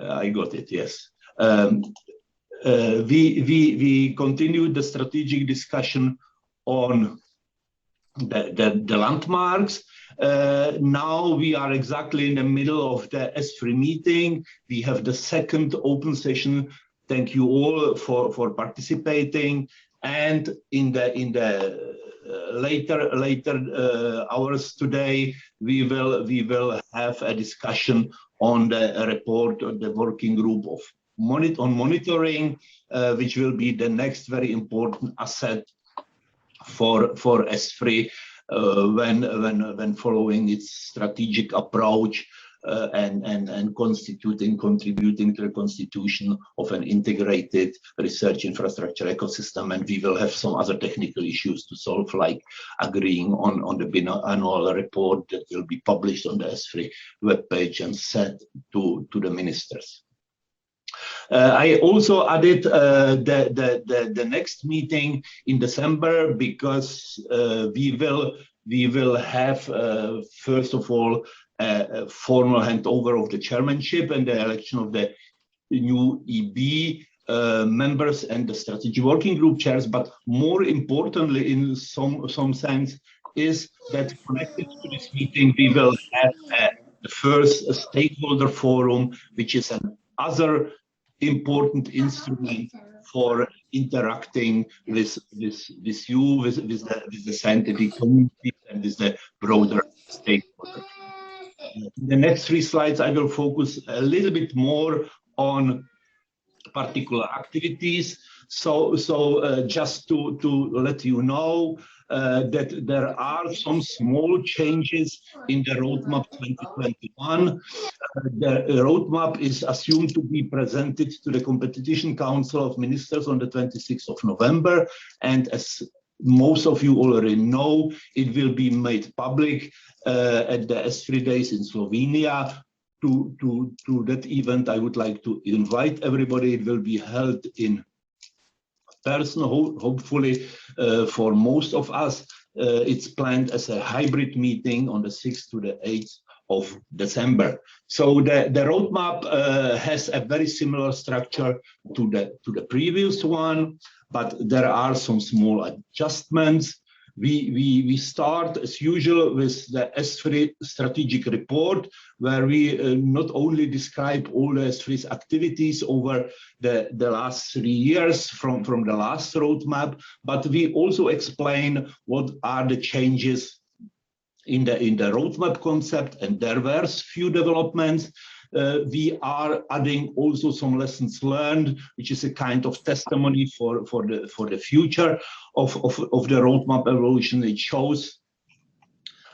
I got it, yes. We continued the strategic discussion on the landmarks. Now we are exactly in the middle of the ESFRI meeting. We have the second open session. Thank you all for participating. And in the later hours today, we will have a discussion on the report of the working group on monitoring, which will be the next very important asset for ESFRI when following its strategic approach and contributing to the constitution of an integrated research infrastructure ecosystem. And we will have some other technical issues to solve, like agreeing on the biannual report that will be published on the ESFRI webpage and sent to the ministers. I also added the next meeting in December, because we will have first of all a formal handover of the chairmanship and the election of the new EB members and the strategy working group chairs. But more importantly, in some sense, is that connected to this meeting, we will have the first stakeholder forum, which is another important instrument for interacting with you, with the scientific community and with the broader stakeholders. In the next 3 slides, I will focus a little bit more on particular activities. So just to let you know that there are some small changes in the roadmap 2021. The roadmap is assumed to be presented to the Competition Council of Ministers on the 26th of November. And as most of you already know, it will be made public at the ESFRI Days in Slovenia. To that event, I would like to invite everybody. It will be held in person, hopefully for most of us. It's planned as a hybrid meeting on the 6th to the 8th of December. So the roadmap has a very similar structure to the previous one, but there are some small adjustments. We start as usual with the ESFRI strategic report, where we not only describe all the ESFRI's activities over the last 3 years from the last roadmap, but we also explain what are the changes in the roadmap concept, and there were few developments. We are adding also some lessons learned, which is a kind of testimony for the future of the roadmap evolution. It shows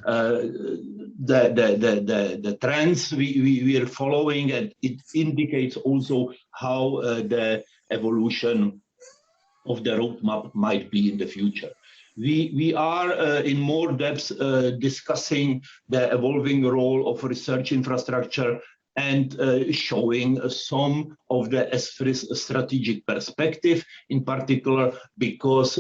the trends we are following, and it indicates also how the evolution of the roadmap might be in the future. We are in more depth discussing the evolving role of research infrastructure and showing some of the ESFRI's strategic perspective, in particular because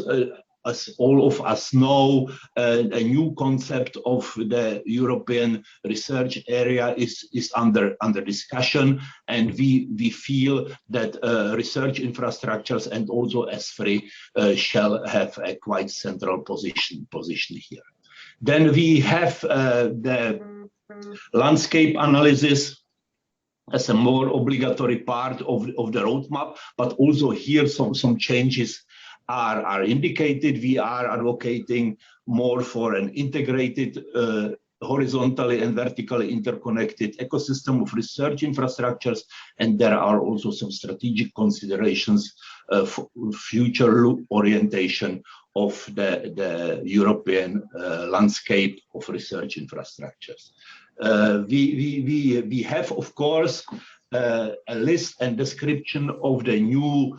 as all of us know, a new concept of the European research area is under discussion, and we feel that research infrastructures and also ESFRI shall have a quite central position here. Then we have the landscape analysis as a more obligatory part of the roadmap, but also here some changes are indicated. We are advocating more for an integrated, horizontally and vertically interconnected ecosystem of research infrastructures, and there are also some strategic considerations for future orientation of the European landscape of research infrastructures. We have, of course, a list and description of the new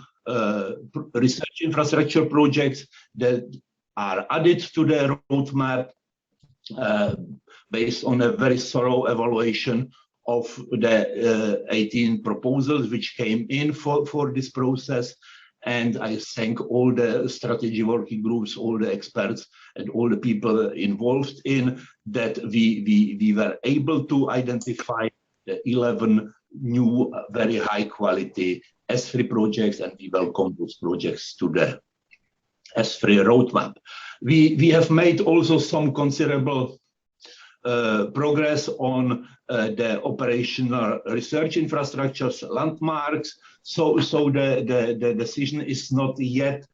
research infrastructure projects that are added to the roadmap based on a very thorough evaluation of the 18 proposals which came in for this process. And I thank all the strategy working groups, all the experts, and all the people involved in that. We were able to identify the 11 new, very high quality ESFRI projects, and we welcome those projects to the ESFRI roadmap. We have made also some considerable progress on the operational research infrastructures landmarks. So the decision is not yet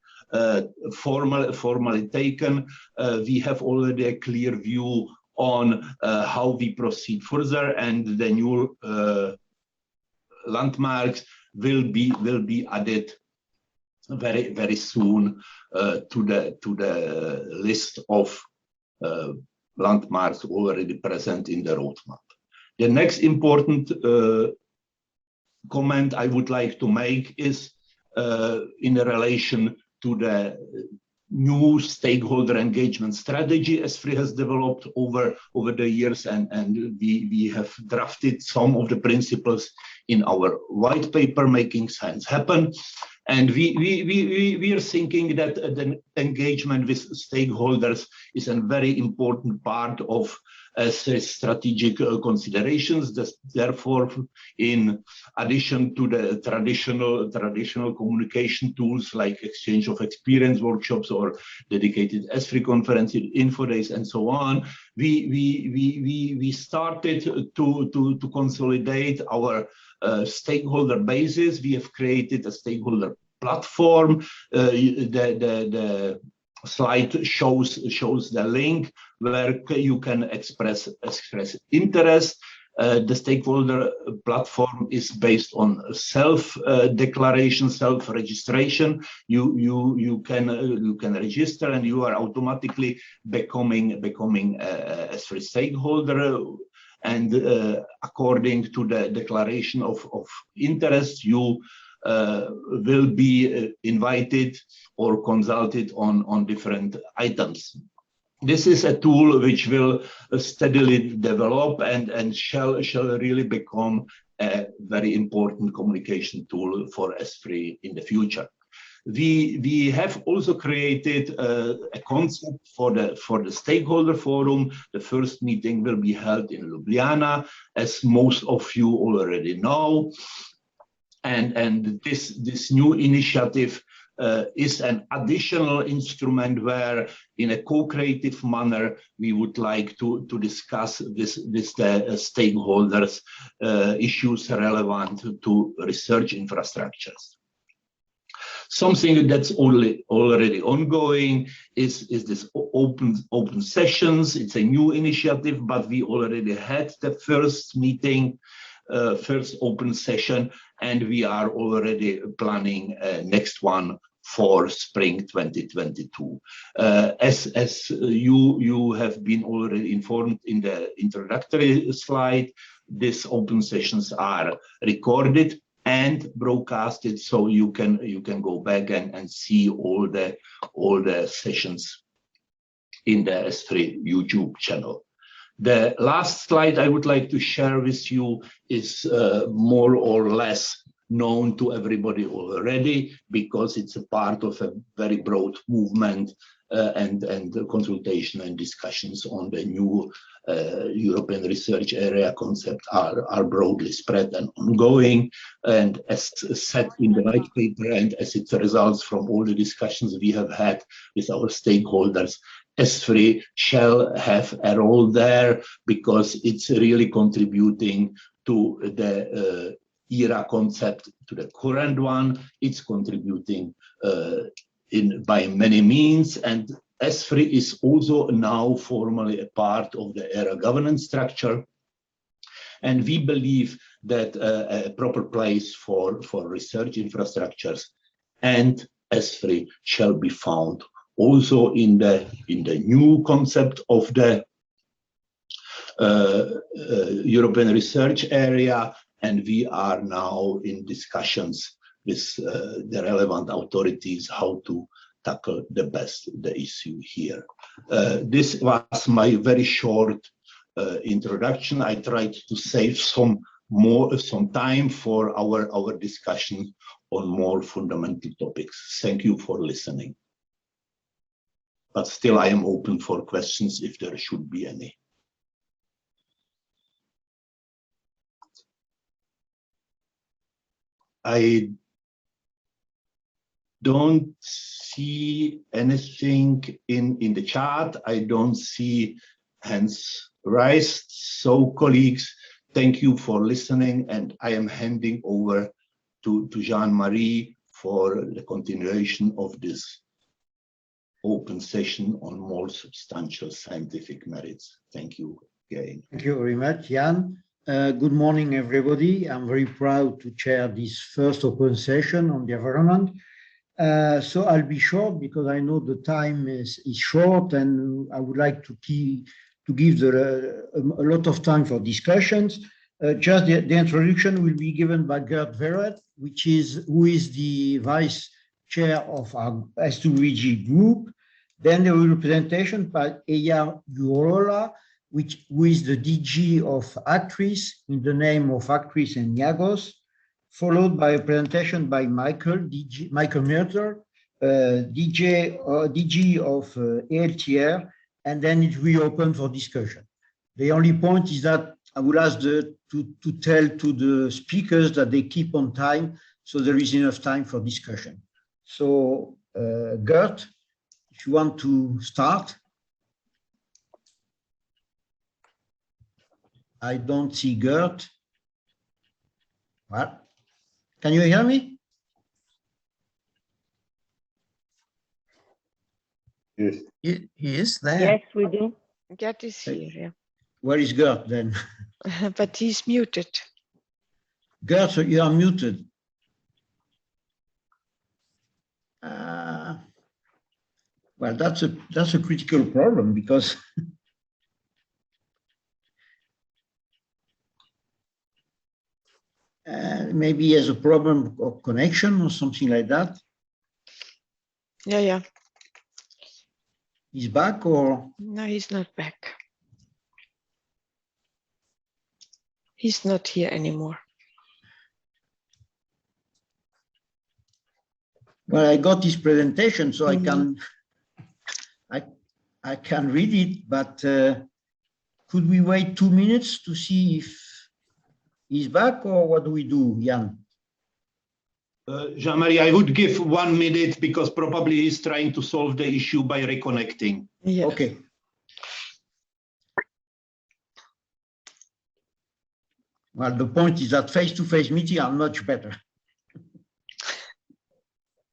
formally taken. We have already a clear view on how we proceed further, and the new landmarks will be added very soon to the list of landmarks already present in the roadmap. The next important comment I would like to make is in relation to the new stakeholder engagement strategy ESFRI has developed over the years, and we have drafted some of the principles in our white paper, Making Science Happen. And we are thinking that the engagement with stakeholders is a very important part of strategic considerations. Therefore, in addition to the traditional communication tools like exchange of experience workshops or dedicated ESFRI conferences, info days, and so on, we started to consolidate our stakeholder basis. We have created a stakeholder platform. The slide shows the link where you can express interest. The stakeholder platform is based on self-declaration, self-registration. You can register, and you are automatically becoming a ESFRI stakeholder. And according to the declaration of interest, you will be invited or consulted on different items. This is a tool which will steadily develop and shall really become a very important communication tool for ESFRI in the future. We have also created a concept for the stakeholder forum. The first meeting will be held in Ljubljana, as most of you already know. And this new initiative is an additional instrument where, in a co-creative manner, we would like to discuss with the stakeholders issues relevant to research infrastructures. Something that's already ongoing is this open sessions. It's a new initiative, but we already had the first meeting, first open session, and we are already planning next one for spring 2022. As you have been already informed in the introductory slide, these open sessions are recorded and broadcasted, so you can go back and see all the sessions in the ESFRI YouTube channel. The last slide I would like to share with you is more or less known to everybody already, because it's a part of a very broad movement and consultation and discussions on the new European research area concept are broadly spread and ongoing. And as said in the white paper, and as it results from all the discussions we have had with our stakeholders, ESFRI shall have a role there, because it's really contributing to the ERA concept, to the current one. It's contributing by many means, and ESFRI is also now formally a part of the ERA governance structure. And we believe that a proper place for research infrastructures and ESFRI shall be found also in the new concept of the European research area, and we are now in discussions with the relevant authorities how to tackle the issue here. This was my very short introduction. I tried to save some time for our discussion on more fundamental topics. Thank you for listening. But still, I am open for questions if there should be any. I don't see anything in the chat. I don't see hands raised. So colleagues, thank you for listening, and I am handing over to Jean-Marie for the continuation of this open session on more substantial scientific merits. Thank you again. Thank you very much, Jan. Good morning, everybody. I'm very proud to chair this first open session on the environment. So I'll be short because I know the time is short, and I would like to give a lot of time for discussions. Just the introduction will be given by Gert Verret, who is the vice chair of our S2VG group. Then there will be a presentation by Eija Jurola, who is the DG of Actris in the name of Actris and Iagos, followed by a presentation by Michael Murter, DG of ELTR, and then it will be open for discussion. The only point is that I would ask to tell to the speakers that they keep on time, so there is enough time for discussion. So, Gert, if you want to start. I don't see Gert. Well, can you hear me? Yes. He is there. Yes, we do. Gert is here, yeah. Where is Gert then? But he's muted. Gert, you are muted. Well, that's a critical problem because maybe he has a problem of connection or something like that. Yeah. He's back or? No, he's not back. He's not here anymore. Well, I got his presentation, so I can read it, but could we wait 2 minutes to see if he's back, or what do we do, Jan? Jean-Marie, I would give 1 minute because probably he's trying to solve the issue by reconnecting. Yeah. Okay. Well, the point is that face-to-face meetings are much better.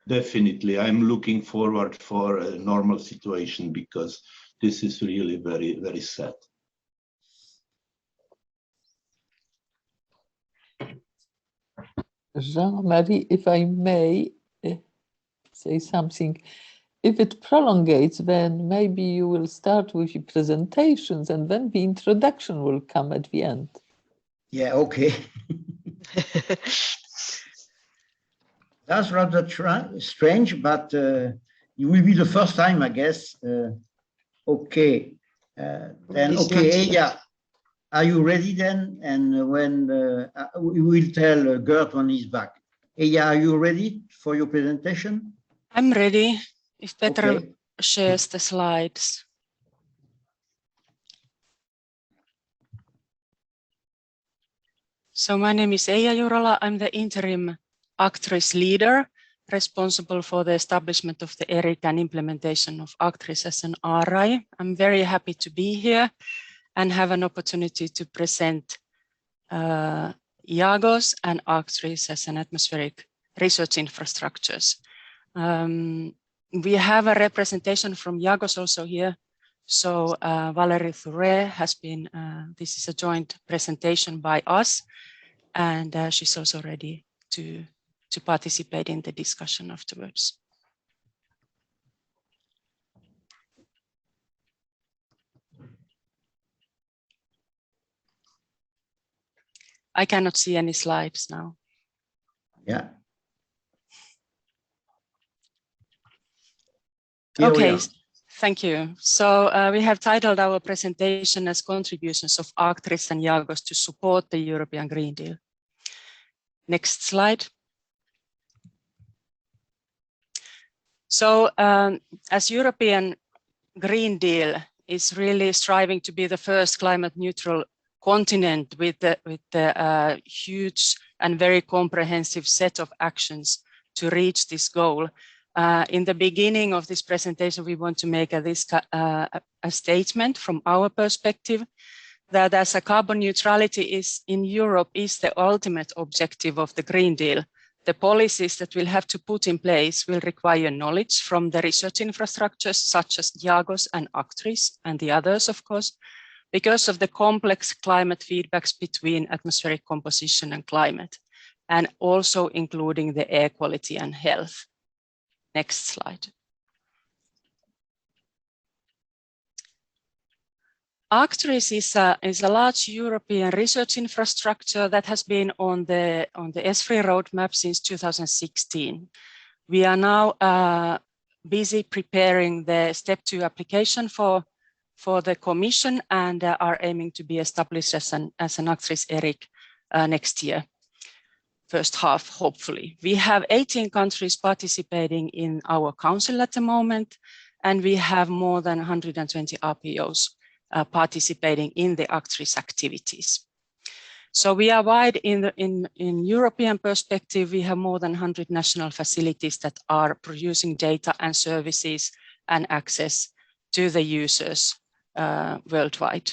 Definitely. I'm looking forward for a normal situation because this is really very, very sad. Jean-Marie, if I may say something, if it prolongates, then maybe you will start with your presentations and then the introduction will come at the end. Yeah, okay. That's rather strange, but it will be the first time, I guess. Okay. Then, okay, Eija, are you ready then? And when we will tell Gert when he's back. Eija, are you ready for your presentation? I'm ready. If Petra Okay. shares the slides. So my name is Eija Jurola. I'm the interim Actris leader responsible for the establishment of the ERIC and implementation of Actris as an RI. I'm very happy to be here and have an opportunity to present Iagos and Actris as an atmospheric research infrastructures. We have a representation from Iagos also here. So Valérie Thouret has been, this is a joint presentation by us, and she's also ready to participate in the discussion afterwards. I cannot see any slides now. Yeah. Okay, thank you. So we have titled our presentation as Contributions of Actris and Iagos to Support the European Green Deal. Next slide. So as European Green Deal is really striving to be the first climate neutral continent with the huge and very comprehensive set of actions to reach this goal. In the beginning of this presentation, we want to make a statement from our perspective that as a carbon neutrality is in Europe is the ultimate objective of the Green Deal. The policies that we'll have to put in place will require knowledge from the research infrastructures such as IAGOS and ACTRIS and the others, of course, because of the complex climate feedbacks between atmospheric composition and climate, and also including the air quality and health. Next slide. ACTRIS is a large European research infrastructure that has been on the ESFRI roadmap since 2016. We are now busy preparing the step 2 application for the Commission and are aiming to be established as an ACTRIS ERIC next year, first half, hopefully. We have 18 countries participating in our council at the moment, and we have more than 120 RPOs participating in the ACTRIS activities. So we are wide in European perspective. We have more than 100 national facilities that are producing data and services and access to the users worldwide.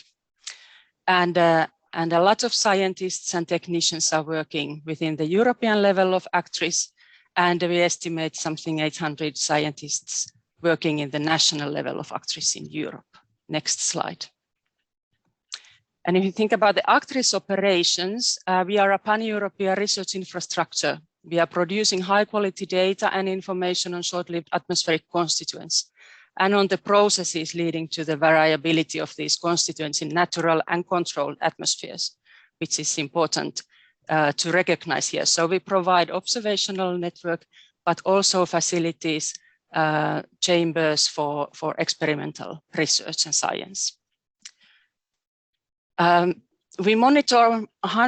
And a lot of scientists and technicians are working within the European level of ACTRIS, and we estimate something 800 scientists working in the national level of ACTRIS in Europe. Next slide. And if you think about the ACTRIS operations, we are a pan-European research infrastructure. We are producing high quality data and information on short-lived atmospheric constituents and on the processes leading to the variability of these constituents in natural and controlled atmospheres, which is important to recognize here. So we provide observational network, but also facilities, chambers for experimental research and science. We monitor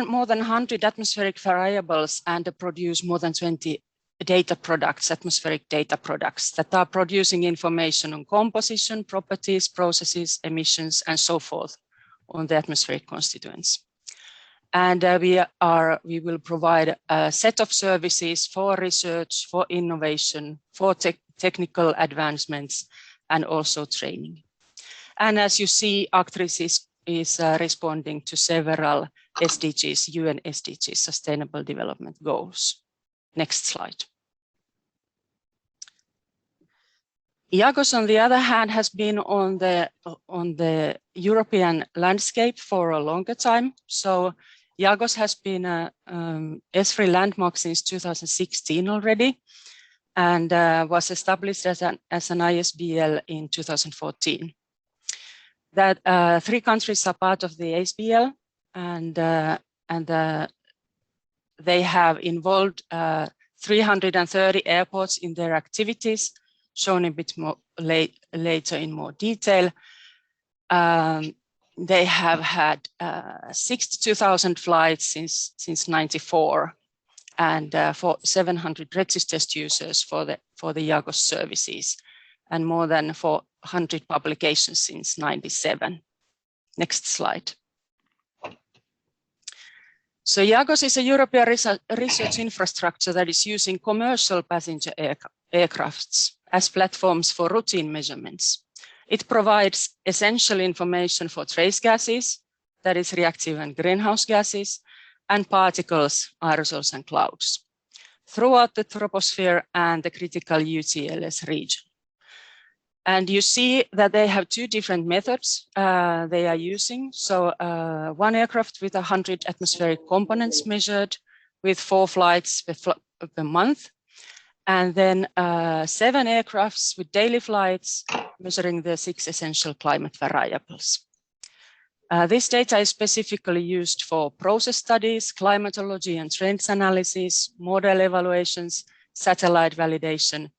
more than 100 atmospheric variables and produce more than 20 data products, atmospheric data products that are producing information on composition, properties, processes, emissions, and so forth on the atmospheric constituents. And we will provide a set of services for research, for innovation, for technical advancements, and also training. And as you see, ACTRIS is responding to several SDGs, UN SDGs, Sustainable Development Goals. Next slide. IAGOS, on the other hand, has been on the European landscape for a longer time. So IAGOS has been a ESFRI landmark since 2016 already, and was established as an ISBL in 2014. That 3 countries are part of the ISBL, and they have involved 330 airports in their activities, shown a bit more later in more detail. They have had 62,000 flights since '94, and for 700 registered users for the IAGOS services, and more than 400 publications since '97. Next slide. So IAGOS is a European research infrastructure that is using commercial passenger aircrafts as platforms for routine measurements. It provides essential information for trace gases, that is reactive and greenhouse gases, and particles, aerosols, and clouds throughout the troposphere and the critical UTLS region. And you see that they have 2 different methods they are using. So one aircraft with 100 atmospheric components measured with 4 flights per month. And then 7 aircrafts with daily flights measuring the 6 essential climate variables. This data is specifically used for process studies, climatology and trends analysis, model evaluations, satellite validation,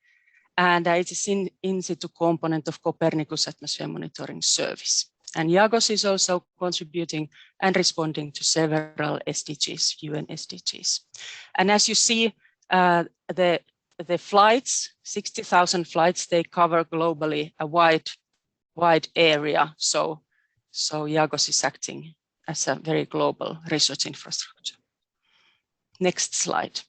and it is in situ component of Copernicus Atmosphere Monitoring Service. And IAGOS is also contributing and responding to several SDGs, UN SDGs. And as you see, the flights, 60,000 flights, they cover globally a wide area. So IAGOS is acting as a very global research infrastructure. Next slide.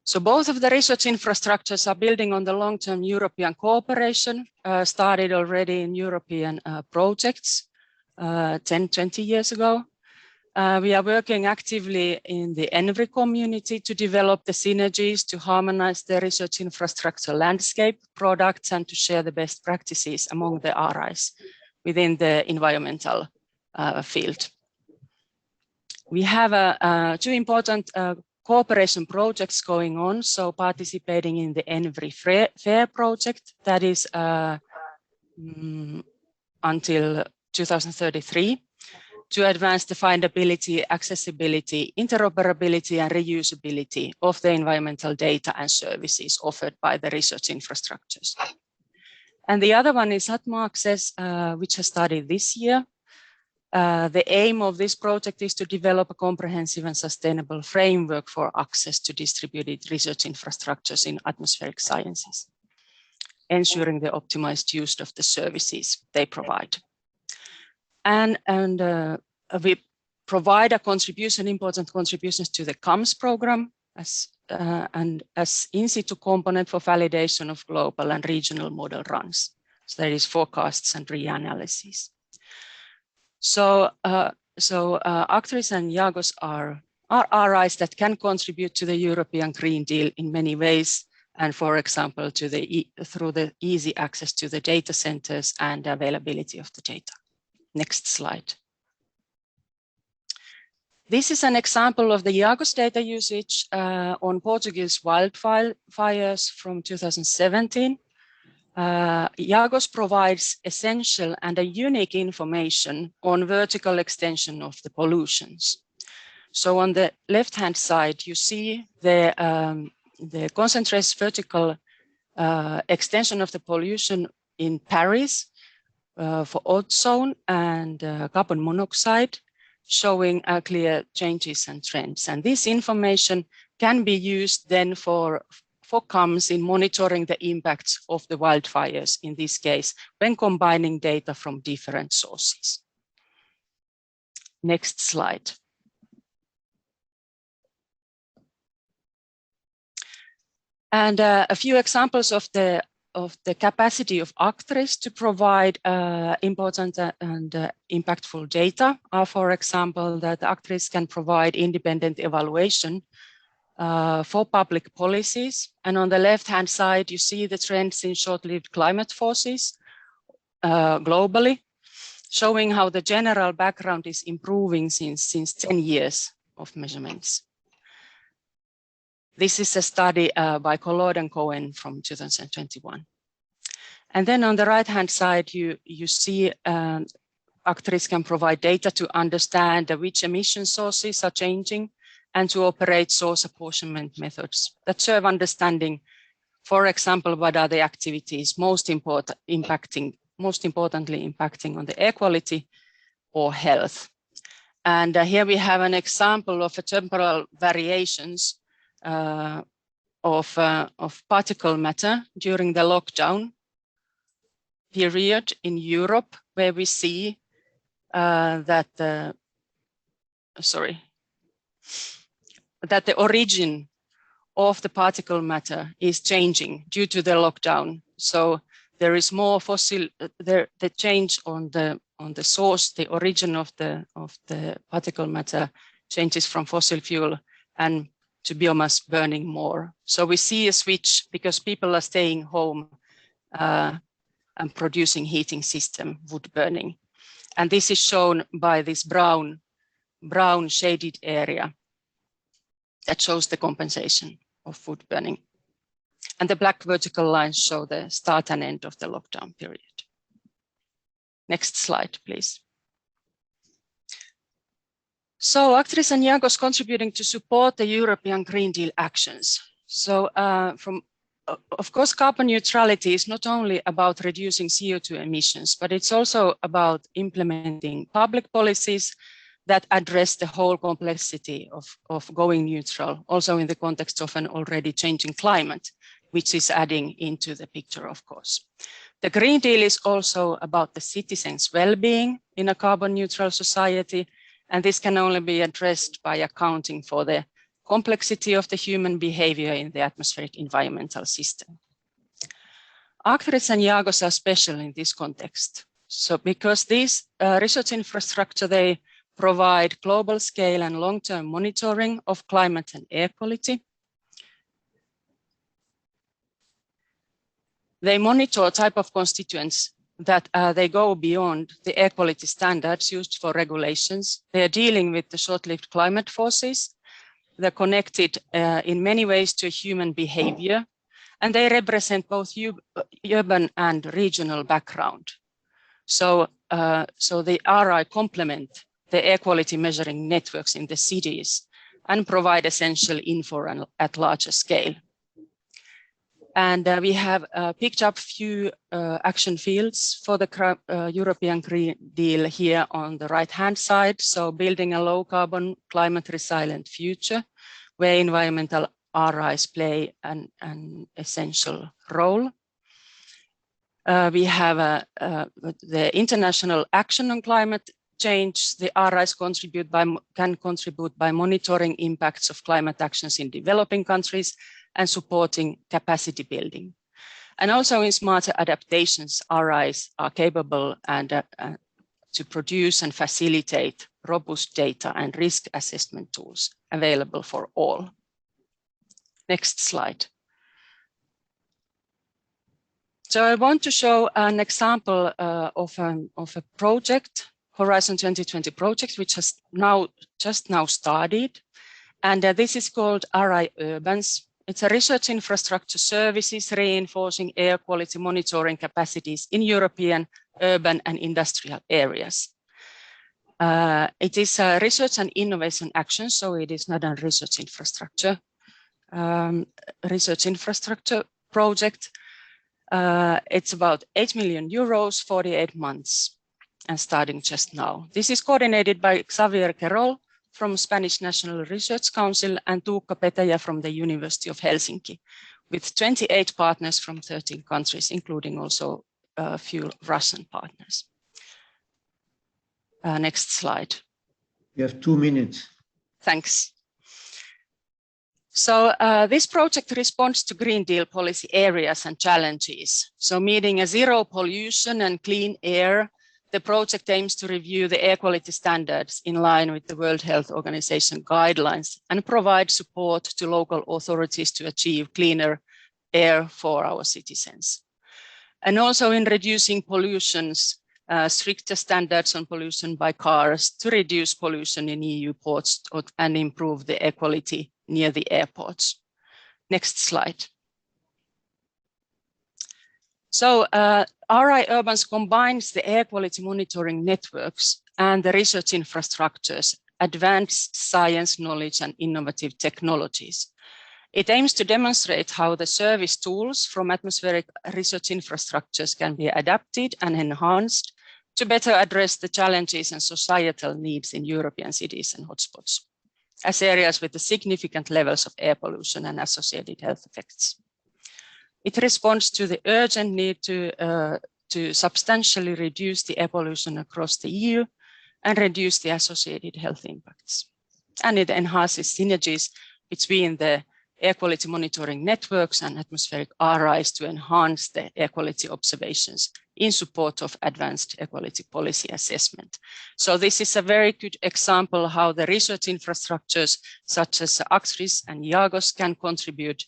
So both of the research infrastructures are building on the long-term European cooperation, started already in European projects 10, 20 years ago. We are working actively in the ENVRI community to develop the synergies, to harmonize the research infrastructure landscape products, and to share the best practices among the RIs within the environmental field. We have two important cooperation projects going on. So participating in the ENVRI FAIR project, that is until 2033, to advance the findability, accessibility, interoperability, and reusability of the environmental data and services offered by the research infrastructures. And the other one is ATMO Access, which has started this year. The aim of this project is to develop a comprehensive and sustainable framework for access to distributed research infrastructures in atmospheric sciences, ensuring the optimized use of the services they provide. And we provide a contribution, important contributions to the CAMS program as in situ component for validation of global and regional model runs. So that is forecasts and reanalysis. So Actris and Iagos are RIs that can contribute to the European Green Deal in many ways, and for example, through the easy access to the data centers and availability of the data. Next slide. This is an example of the Iagos data usage on Portuguese wildfires from 2017. Iagos provides essential and a unique information on vertical extension of the pollutions. So on the left-hand side, you see the concentrated vertical extension of the pollution in Paris for ozone and carbon monoxide, showing clear changes and trends. And this information can be used then for CAMS in monitoring the impacts of the wildfires, in this case, when combining data from different sources. Next slide. And a few examples of the capacity of Actris to provide important and impactful data are, for example, that Actris can provide independent evaluation for public policies. And on the left-hand side, you see the trends in short-lived climate forces globally, showing how the general background is improving since 10 years of measurements. This is a study by Collard and Cohen from 2021. And then on the right-hand side, you see Actris can provide data to understand which emission sources are changing and to operate source apportionment methods that serve understanding, for example, what are the activities most importantly impacting on the air quality or health. And here we have an example of a temporal variations of particle matter during the lockdown period in Europe, where we see that the origin of the particle matter is changing due to the lockdown. So there is more fossil, the change on the source, the origin of the particle matter changes from fossil fuel and to biomass burning more. So we see a switch because people are staying home and producing heating system, wood burning. And this is shown by this brown shaded area that shows the compensation of wood burning. And the black vertical lines show the start and end of the lockdown period. Next slide, please. So Actris and Iagos contributing to support the European Green Deal actions. So of course, carbon neutrality is not only about reducing CO2 emissions, but it's also about implementing public policies that address the whole complexity of going neutral, also in the context of an already changing climate, which is adding into the picture, of course. The Green Deal is also about the citizens' well-being in a carbon neutral society, And this can only be addressed by accounting for the complexity of the human behavior in the atmospheric environmental system. ACTRIS and IAGOS are special in this context. So because these research infrastructure, they provide global scale and long-term monitoring of climate and air quality. They monitor type of constituents that they go beyond the air quality standards used for regulations. They are dealing with the short-lived climate forces. They're connected in many ways to human behavior, and they represent both urban and regional background. So the RI complement the air quality measuring networks in the cities and provide essential info at larger scale. And we have picked up few action fields for the European Green Deal here on the right-hand side. So building a low-carbon, climate-resilient future, where environmental RIs play an essential role. We have the international action on climate change. The RIs can contribute by monitoring impacts of climate actions in developing countries and supporting capacity building. And also in smarter adaptations, RIs are capable to produce and facilitate robust data and risk assessment tools available for all. Next slide. So I want to show an example of a project, Horizon 2020 project, which has just now started. And this is called RI Urbans. It's a research infrastructure services reinforcing air quality monitoring capacities in European urban and industrial areas. It is a research and innovation action, so it is not a research infrastructure project. It's about 8 million euros, 48 months, and starting just now. This is coordinated by Xavier Querol from Spanish National Research Council and Tuukka Petäjä from the University of Helsinki, with 28 partners from 13 countries, including also a few Russian partners. Next slide. You have 2 minutes. Thanks. So this project responds to Green Deal policy areas and challenges. So meeting a zero pollution and clean air, the project aims to review the air quality standards in line with the World Health Organization guidelines and provide support to local authorities to achieve cleaner air for our citizens. And also in reducing pollutions, stricter standards on pollution by cars to reduce pollution in EU ports and improve the air quality near the airports. Next slide. So RI Urbans combines the air quality monitoring networks and the research infrastructures, advanced science knowledge and innovative technologies. It aims to demonstrate how the service tools from atmospheric research infrastructures can be adapted and enhanced to better address the challenges and societal needs in European cities and hotspots, as areas with the significant levels of air pollution and associated health effects. It responds to the urgent need to substantially reduce the air pollution across the EU and reduce the associated health impacts. And it enhances synergies between the air quality monitoring networks and atmospheric RIs to enhance the air quality observations in support of advanced air quality policy assessment. So this is a very good example how the research infrastructures such as ACTRIS and IAGOS can contribute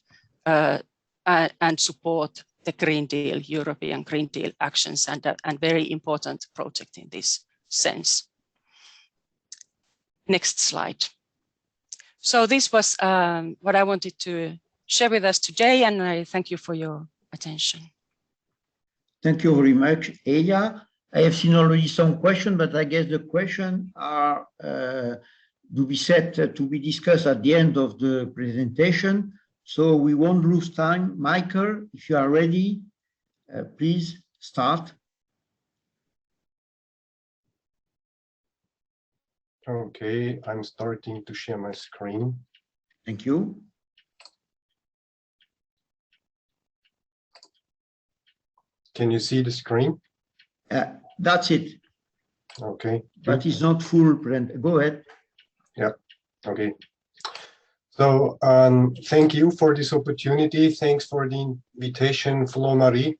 and support the Green Deal, European Green Deal actions, and very important project in this sense. Next slide. So this was what I wanted to share with us today, and I thank you for your attention. Thank you very much, Eija. I have seen already some questions, but I guess the questions are to be set to be discussed at the end of the presentation. So we won't lose time. Michael, if you are ready, please start. Okay, I'm starting to share my screen. Thank you. Can you see the screen? That's it. Okay. But it's not full. Go ahead. Yeah. Okay. So thank you for this opportunity. Thanks for the invitation, Flo Marie.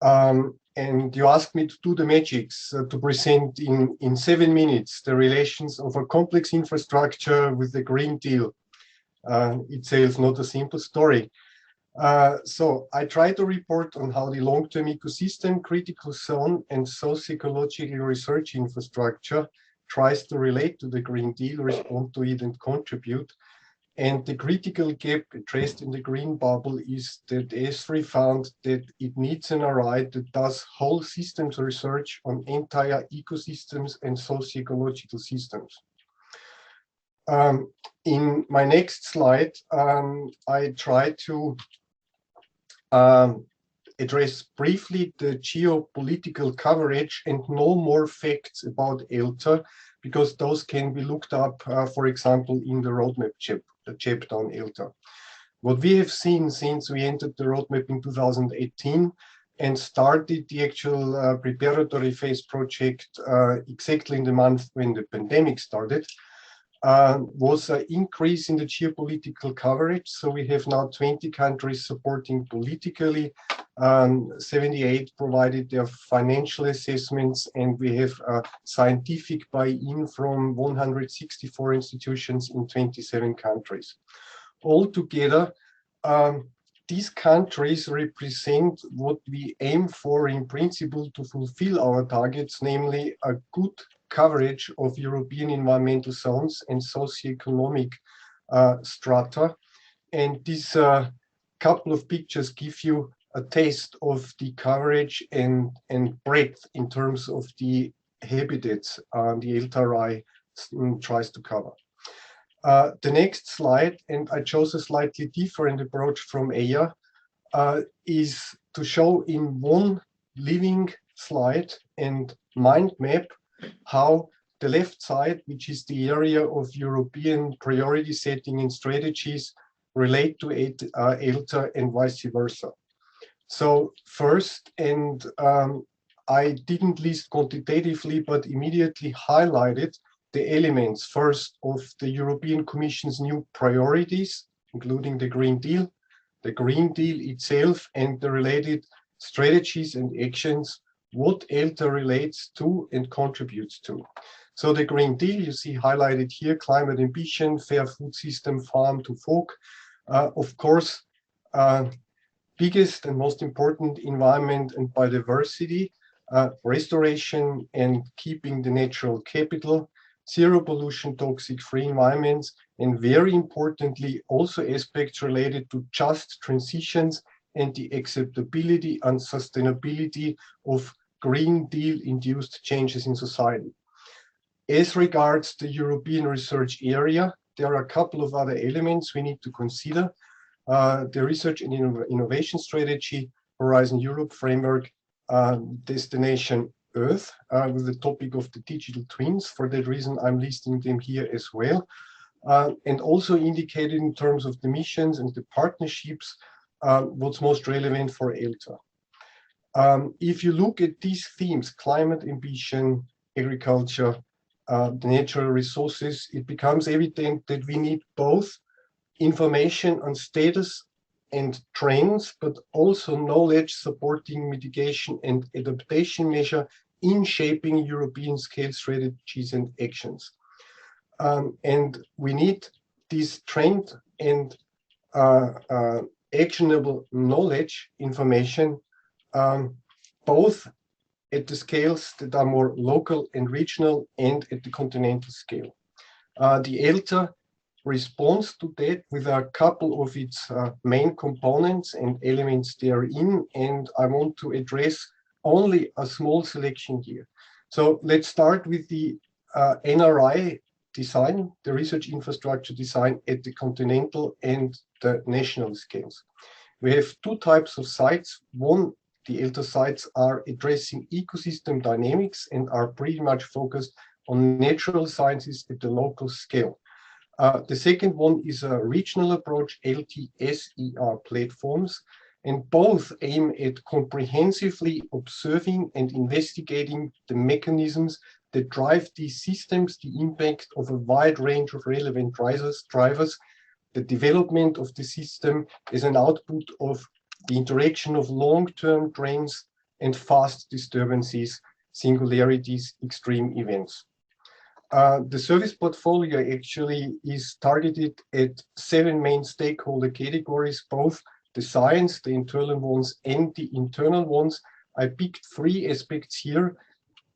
And you asked me to do the magics to present in 7 minutes the relations of a complex infrastructure with the Green Deal. Itself not a simple story. So I try to report on how the long-term ecosystem, critical zone, and socio-ecological research infrastructure tries to relate to the Green Deal, respond to it, and contribute. And the critical gap addressed in the green bubble is that ESFRI found that it needs an RI that does whole systems research on entire ecosystems and socio-ecological systems. In my next slide, I try to address briefly the geopolitical coverage and no more facts about ELTA, because those can be looked up, for example, in the roadmap chapter on ELTA. What we have seen since we entered the roadmap in 2018 and started the actual preparatory phase project exactly in the month when the pandemic started, was an increase in the geopolitical coverage. So we have now 20 countries supporting politically, 78 provided their financial assessments, and we have scientific buy-in from 164 institutions in 27 countries. Altogether, these countries represent what we aim for in principle to fulfill our targets, namely a good coverage of European environmental zones and socioeconomic strata. And this couple of pictures give you a taste of the coverage and breadth in terms of the habitats the ELTA-RI tries to cover. The next slide, and I chose a slightly different approach from EIA, is to show in one living slide and mind map how the left side, which is the area of European priority setting and strategies, relate to ELTA and vice versa. So first, and I didn't list quantitatively, but immediately highlighted the elements first of the European Commission's new priorities, including the Green Deal itself, and the related strategies and actions, what ELTA relates to and contributes to. So the Green Deal, you see highlighted here, climate ambition, fair food system, farm to fork. Of course, biggest and most important, environment and biodiversity, restoration and keeping the natural capital, zero pollution, toxic free environments, and very importantly, also aspects related to just transitions and the acceptability and sustainability of Green Deal induced changes in society. As regards the European research area, there are a couple of other elements we need to consider. The research and innovation strategy, Horizon Europe framework, Destination Earth, with the topic of the digital twins. For that reason, I'm listing them here as well. And also indicated in terms of the missions and the partnerships, what's most relevant for ELTA. If you look at these themes, climate ambition, agriculture, the natural resources, it becomes evident that we need both information on status and trends, but also knowledge supporting mitigation and adaptation measure in shaping European scale strategies and actions. And we need this trend and actionable knowledge information, both at the scales that are more local and regional and at the continental scale. The ELTA responds to that with a couple of its main components and elements therein, and I want to address only a small selection here. So let's start with the NRI design, the research infrastructure design at the continental and the national scales. We have two types of sites. One, the ELTA sites are addressing ecosystem dynamics and are pretty much focused on natural sciences at the local scale. The second one is a regional approach, LTSER platforms, and both aim at comprehensively observing and investigating the mechanisms that drive these systems, the impact of a wide range of relevant drivers, the development of the system as an output of the interaction of long-term trends and fast disturbances, singularities, extreme events. The service portfolio actually is targeted at 7 main stakeholder categories, both the science, the internal ones, and the internal ones. I picked 3 aspects here: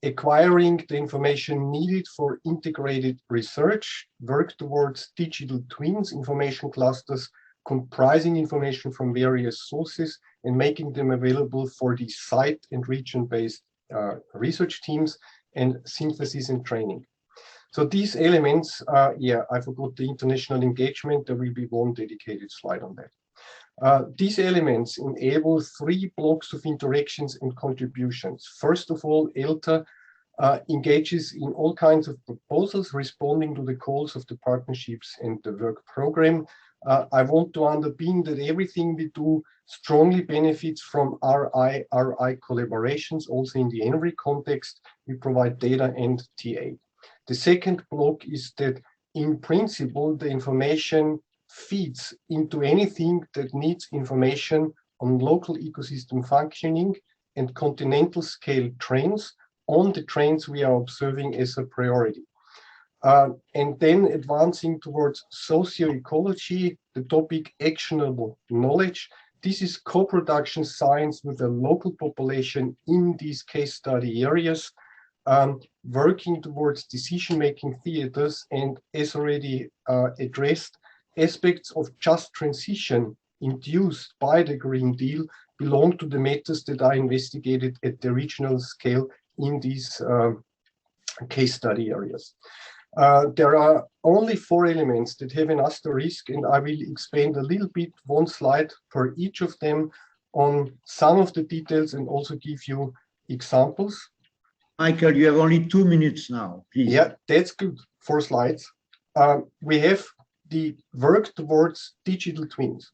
acquiring the information needed for integrated research, work towards digital twins, information clusters comprising information from various sources and making them available for the site and region-based research teams, and synthesis and training. So these elements, yeah, I forgot the international engagement. There will be one dedicated slide on that. These elements enable 3 blocks of interactions and contributions. First of all, ELTA engages in all kinds of proposals responding to the calls of the partnerships and the work program. I want to underpin that everything we do strongly benefits from RI collaborations. Also in the ENVRI context, we provide data and TA. The second block is that in principle, the information feeds into anything that needs information on local ecosystem functioning and continental scale trends on the trends we are observing as a priority. And then advancing towards socio-ecology, the topic actionable knowledge. This is co-production science with the local population in these case study areas, working towards decision-making theaters, and as already addressed, aspects of just transition induced by the Green Deal belong to the matters that are investigated at the regional scale in these case study areas. There are only 4 elements that have an asterisk, and I will expand a little bit, 1 slide per each of them, on some of the details and also give you examples. Michael, you have only 2 minutes now, please. Yeah, that's good. 4 slides. We have the work towards digital twins.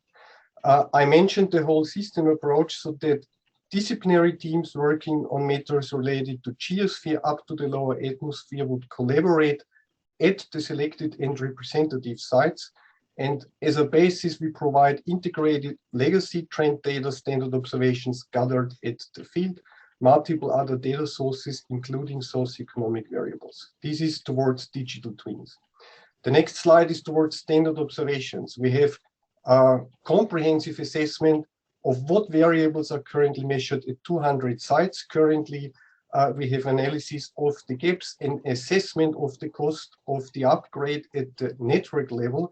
I mentioned the whole system approach, so that disciplinary teams working on matters related to geosphere up to the lower atmosphere would collaborate at the selected and representative sites. And as a basis, we provide integrated legacy trend data, standard observations gathered at the field, multiple other data sources, including socioeconomic variables. This is towards digital twins. The next slide is towards standard observations. We have a comprehensive assessment of what variables are currently measured at 200 sites. Currently, we have analysis of the gaps and assessment of the cost of the upgrade at the network level,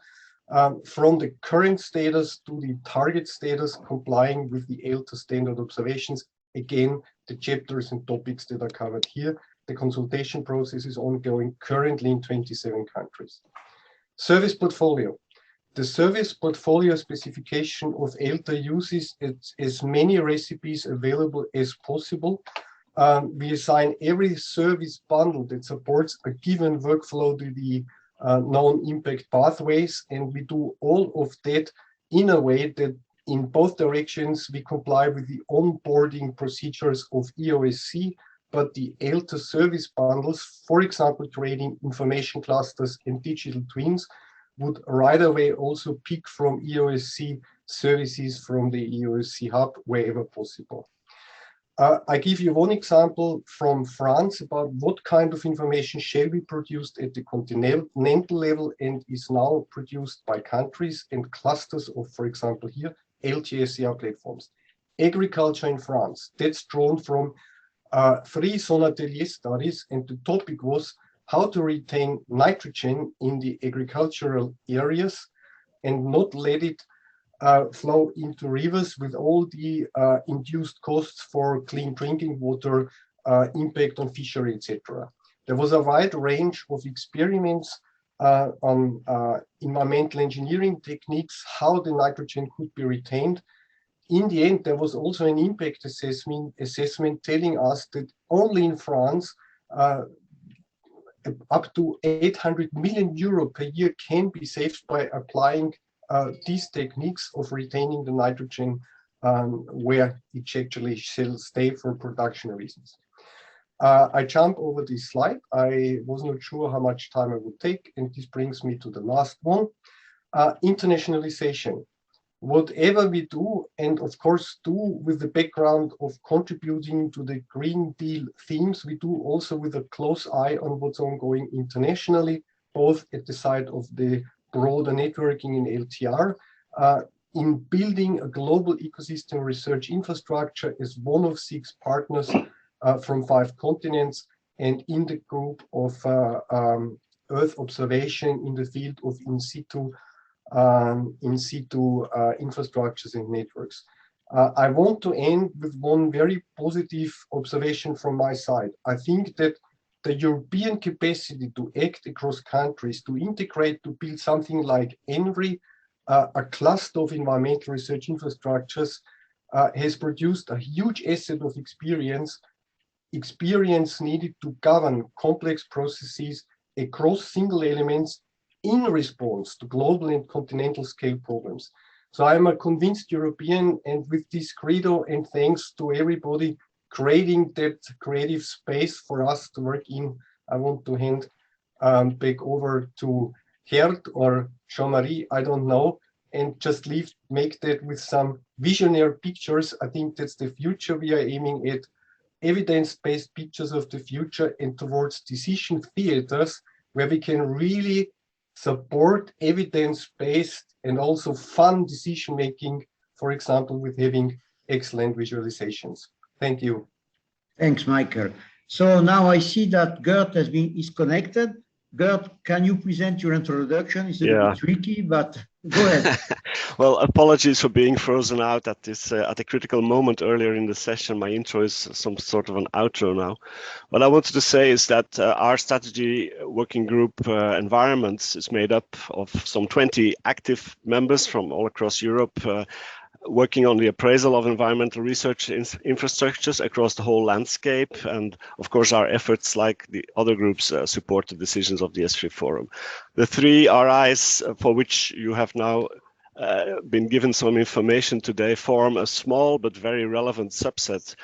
from the current status to the target status complying with the ELTA standard observations. Again, the chapters and topics that are covered here. The consultation process is ongoing currently in 27 countries. Service portfolio. The service portfolio specification of ELTA uses as many recipes available as possible. We assign every service bundle that supports a given workflow to the known impact pathways, and we do all of that in a way that in both directions we comply with the onboarding procedures of EOSC, but the ELTA service bundles, for example, creating information clusters and digital twins, would right away also pick from EOSC services from the EOSC hub wherever possible. I give you 1 example from France about what kind of information shall be produced at the continental level and is now produced by countries and clusters of, for example, here, LGSCR platforms. Agriculture in France, that's drawn from 3 Sonatelier studies, and the topic was how to retain nitrogen in the agricultural areas and not let it flow into rivers with all the induced costs for clean drinking water, impact on fishery, etc. There was a wide range of experiments on environmental engineering techniques, how the nitrogen could be retained. In the end, there was also an impact assessment telling us that only in France, up to 800 million euro per year can be saved by applying these techniques of retaining the nitrogen where it actually shall stay for production reasons. I jump over this slide. I was not sure how much time I would take, and this brings me to the last one. Internationalization. Whatever we do, and of course do with the background of contributing to the Green Deal themes, we do also with a close eye on what's ongoing internationally, both at the side of the broader networking in LTR, in building a global ecosystem research infrastructure as one of 6 partners from 5 continents, and in the group of Earth observation in the field of in situ infrastructures and networks. I want to end with one very positive observation from my side. I think that the European capacity to act across countries, to integrate, to build something like ENVRI, a cluster of environmental research infrastructures, has produced a huge asset of experience needed to govern complex processes across single elements in response to global and continental scale problems. So I'm a convinced European, and with this credo, and thanks to everybody creating that creative space for us to work in, I want to hand back over to Gerd or Jean-Marie, I don't know, and just make that with some visionary pictures. I think that's the future we are aiming at, evidence-based pictures of the future, and towards decision theaters where we can really support evidence-based and also fun decision-making, for example, with having excellent visualizations. Thank you. Thanks, Michael. So now I see that Gert is connected. Gert, can you present your introduction? It's a bit tricky, but go ahead. Well, apologies for being frozen out at this at a critical moment earlier in the session. My intro is some sort of an outro now. What I wanted to say is that our strategy working group environments is made up of some 20 active members from all across Europe, working on the appraisal of environmental research infrastructures across the whole landscape. And of course, our efforts, like the other groups, support the decisions of the ESFRI Forum. The 3 RIs for which you have now been given some information today form a small but very relevant subset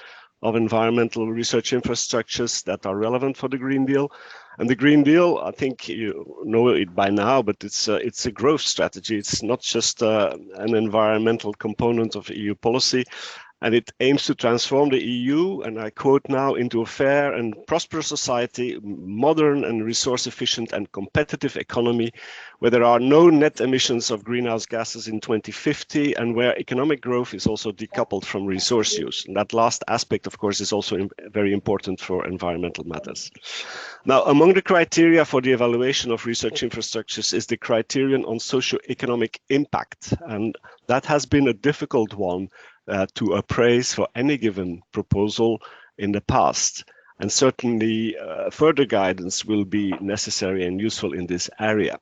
of environmental research infrastructures that are relevant for the Green Deal. And the Green Deal, I think you know it by now, but it's a growth strategy. It's not just an environmental component of EU policy, and it aims to transform the EU, and I quote now, into a fair and prosperous society, modern and resource efficient and competitive economy, where there are no net emissions of greenhouse gases in 2050, and where economic growth is also decoupled from resource use. And that last aspect, of course, is also very important for environmental matters. Now, among the criteria for the evaluation of research infrastructures is the criterion on socio-economic impact, and that has been a difficult one to appraise for any given proposal in the past. And certainly further guidance will be necessary and useful in this area.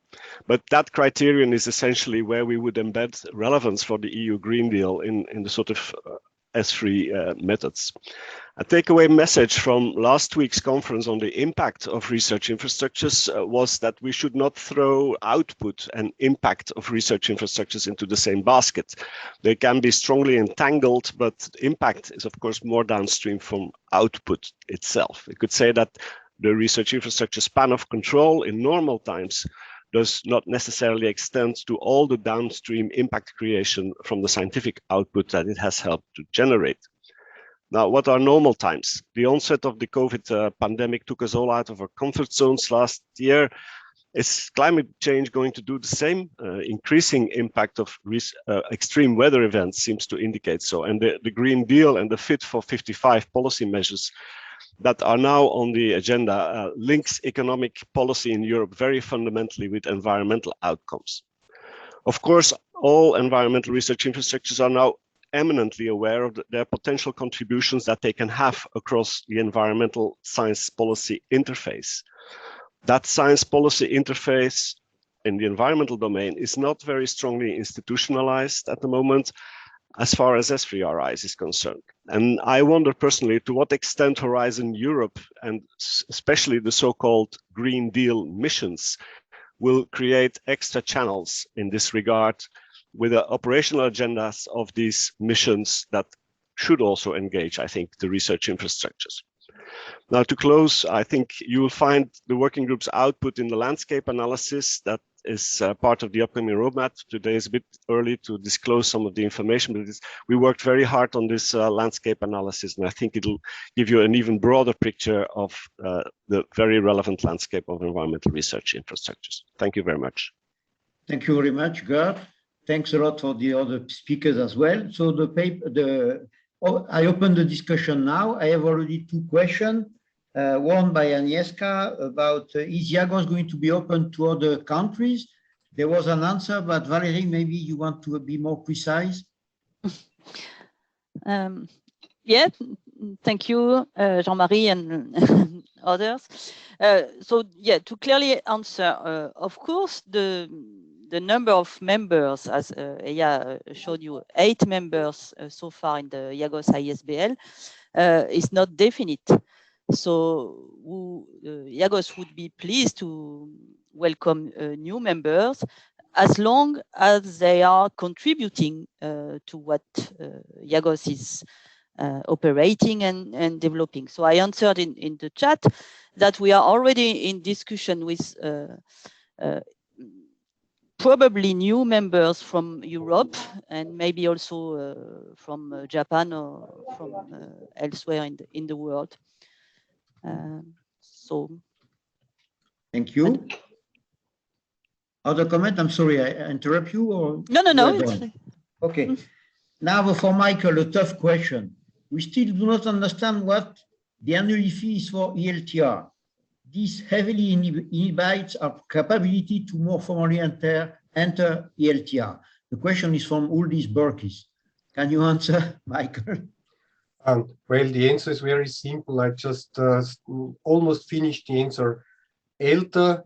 But that criterion is essentially where we would embed relevance for the EU Green Deal in the sort of ESFRI methods. A takeaway message from last week's conference on the impact of research infrastructures was that we should not throw output and impact of research infrastructures into the same basket. They can be strongly entangled, but impact is of course more downstream from output itself. We could say that the research infrastructure span of control in normal times does not necessarily extend to all the downstream impact creation from the scientific output that it has helped to generate. Now, what are normal times? The onset of the COVID pandemic took us all out of our comfort zones last year. Is climate change going to do the same? Increasing impact of extreme weather events seems to indicate so. And the Green Deal and the Fit for 55 policy measures that are now on the agenda links economic policy in Europe very fundamentally with environmental outcomes. Of course, all environmental research infrastructures are now eminently aware of their potential contributions that they can have across the environmental science policy interface. That science policy interface in the environmental domain is not very strongly institutionalized at the moment as far as ESFRI RIs is concerned. And I wonder personally to what extent Horizon Europe, and especially the so-called Green Deal missions, will create extra channels in this regard with the operational agendas of these missions that should also engage, I think, the research infrastructures. Now, to close, I think you will find the working group's output in the landscape analysis that is part of the upcoming roadmap. Today is a bit early to disclose some of the information, but we worked very hard on this landscape analysis, and I think it'll give you an even broader picture of the very relevant landscape of environmental research infrastructures. Thank you very much. Thank you very much, Gert. Thanks a lot for the other speakers as well. So I open the discussion now. I have already two questions. One by Agnieszka about is IAGOS going to be open to other countries? There was an answer, but Valérie, maybe you want to be more precise. Yeah, thank you, Jean-Marie and others. So yeah, to clearly answer, of course, the number of members, as Eya showed you, 8 members so far in the IAGOS ISBL, is not definite. So IAGOS would be pleased to welcome new members as long as they are contributing to what IAGOS is operating and developing. So I answered in the chat that we are already in discussion with probably new members from Europe and maybe also from Japan or from elsewhere in the world. So thank you. Other comment? I'm sorry, I interrupt you or no. Okay. Now for Michael, a tough question. We still do not understand what the annual fee is for ELTR. This heavily inhibits our capability to more formally enter ELTR. The question is from Uldis Berkis. Can you answer, Michael? Well, the answer is very simple. I just almost finished the answer. ELTA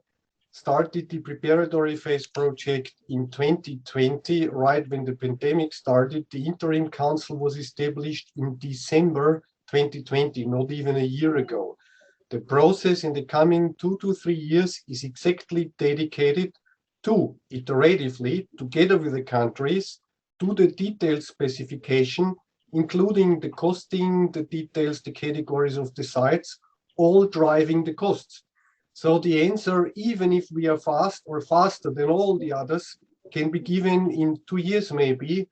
started the preparatory phase project in 2020, right when the pandemic started. The interim council was established in December 2020, not even a year ago. The process in the coming 2 to 3 years is exactly dedicated to iteratively, together with the countries, to the detailed specification, including the costing, the details, the categories of the sites, all driving the costs. So the answer, even if we are fast or faster than all the others, can be given in 2 years maybe,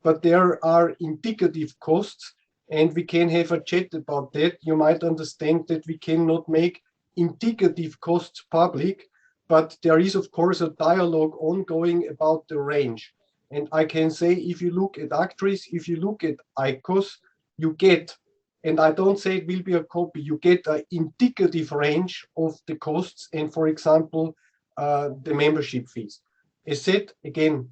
but there are indicative costs, and we can have a chat about that. You might understand that we cannot make indicative costs public, but there is of course a dialogue ongoing about the range. And I can say, if you look at Actris, if you look at ICOS, you get, and I don't say it will be a copy, you get an indicative range of the costs and, for example, the membership fees. As said, again,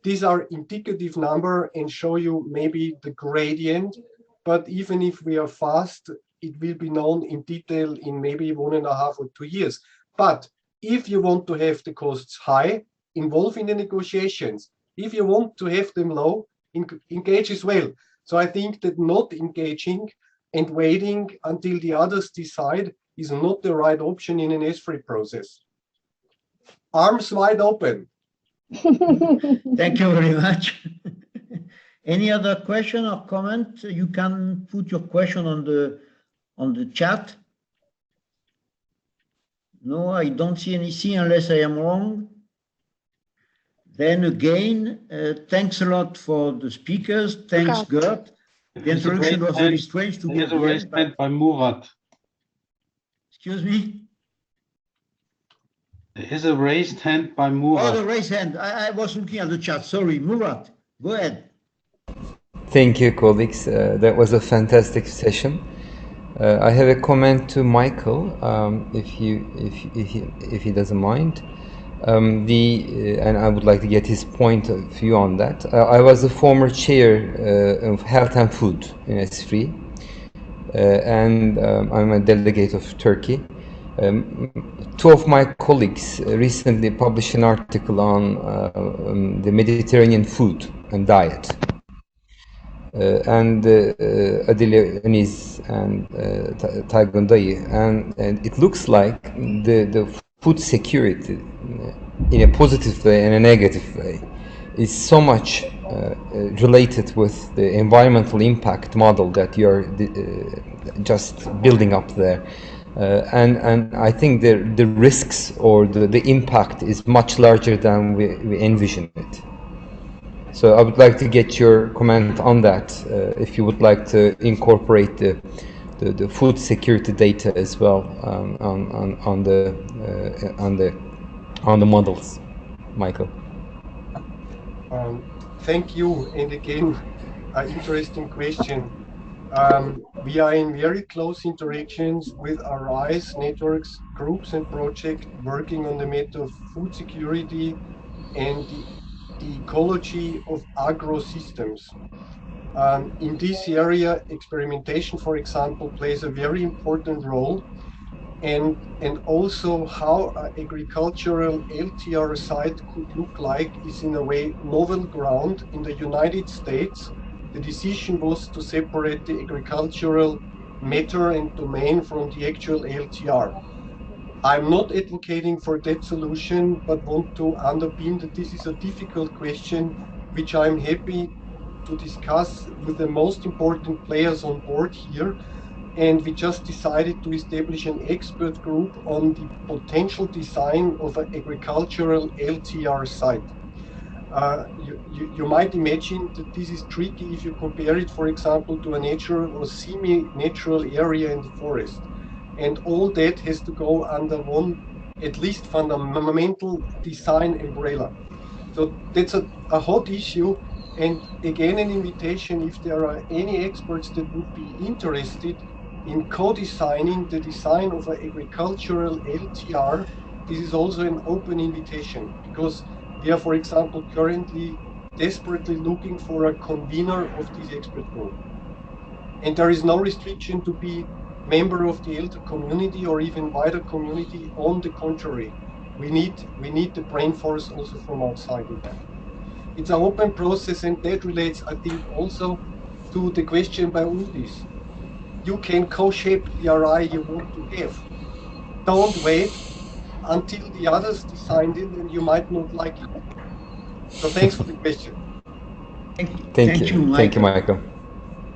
these are indicative number and show you maybe the gradient, but even if we are fast, it will be known in detail in maybe 1.5 or 2 years. But if you want to have the costs high, involve in the negotiations. If you want to have them low, engage as well. So I think that not engaging and waiting until the others decide is not the right option in an ESFRI process. Arms wide open. Thank you very much. Any other question or comment? You can put your question on the chat. No, I don't see anything unless I am wrong. Then again, thanks a lot for the speakers. Thanks, Gert. The introduction was very strange to get raised by Murat. Excuse me? There is a raised hand by Murat. Oh, the raised hand. I was looking at the chat. Sorry, Murat, go ahead. Thank you, colleagues. That was a fantastic session. I have a comment to Michael, if he doesn't mind. And I would like to get his point of view on that. I was the former chair of Health and Food in ESFRI, and I'm a delegate of Turkey. 2 of my colleagues recently published an article on the Mediterranean food and diet. And Adile Öniz and Taygun Dayı, and it looks like the food security in a positive way and a negative way is so much related with the environmental impact model that you're just building up there. And I think the risks or the impact is much larger than we envision it. So I would like to get your comment on that, if you would like to incorporate the food security data as well on the models, Michael. Thank you, and again, an interesting question. We are in very close interactions with ARISE networks, groups and projects working on the matter of food security and the ecology of agro systems. In this area, experimentation, for example, plays a very important role, and also how an agricultural LTR site could look like is in a way novel ground. In the United States, the decision was to separate the agricultural matter and domain from the actual LTR. I'm not advocating for that solution, but want to underpin that this is a difficult question, which I'm happy to discuss with the most important players on board here. And we just decided to establish an expert group on the potential design of an agricultural LTR site. You might imagine that this is tricky if you compare it, for example, to a natural or semi-natural area in the forest. And all that has to go under one, at least fundamental design umbrella. So that's a hot issue. And again, an invitation, if there are any experts that would be interested in co-designing the design of an agricultural LTR, this is also an open invitation, because we are, for example, currently desperately looking for a convener of this expert group. And there is no restriction to be member of the ELTER community or even wider community. On the contrary, we need the brain force also from outside in that. It's an open process, and that relates, I think, also to the question by Uldis. You can co-shape the RI you want to have. Don't wait until the others designed it, and you might not like it. So thanks for the question. Thank you, Michael.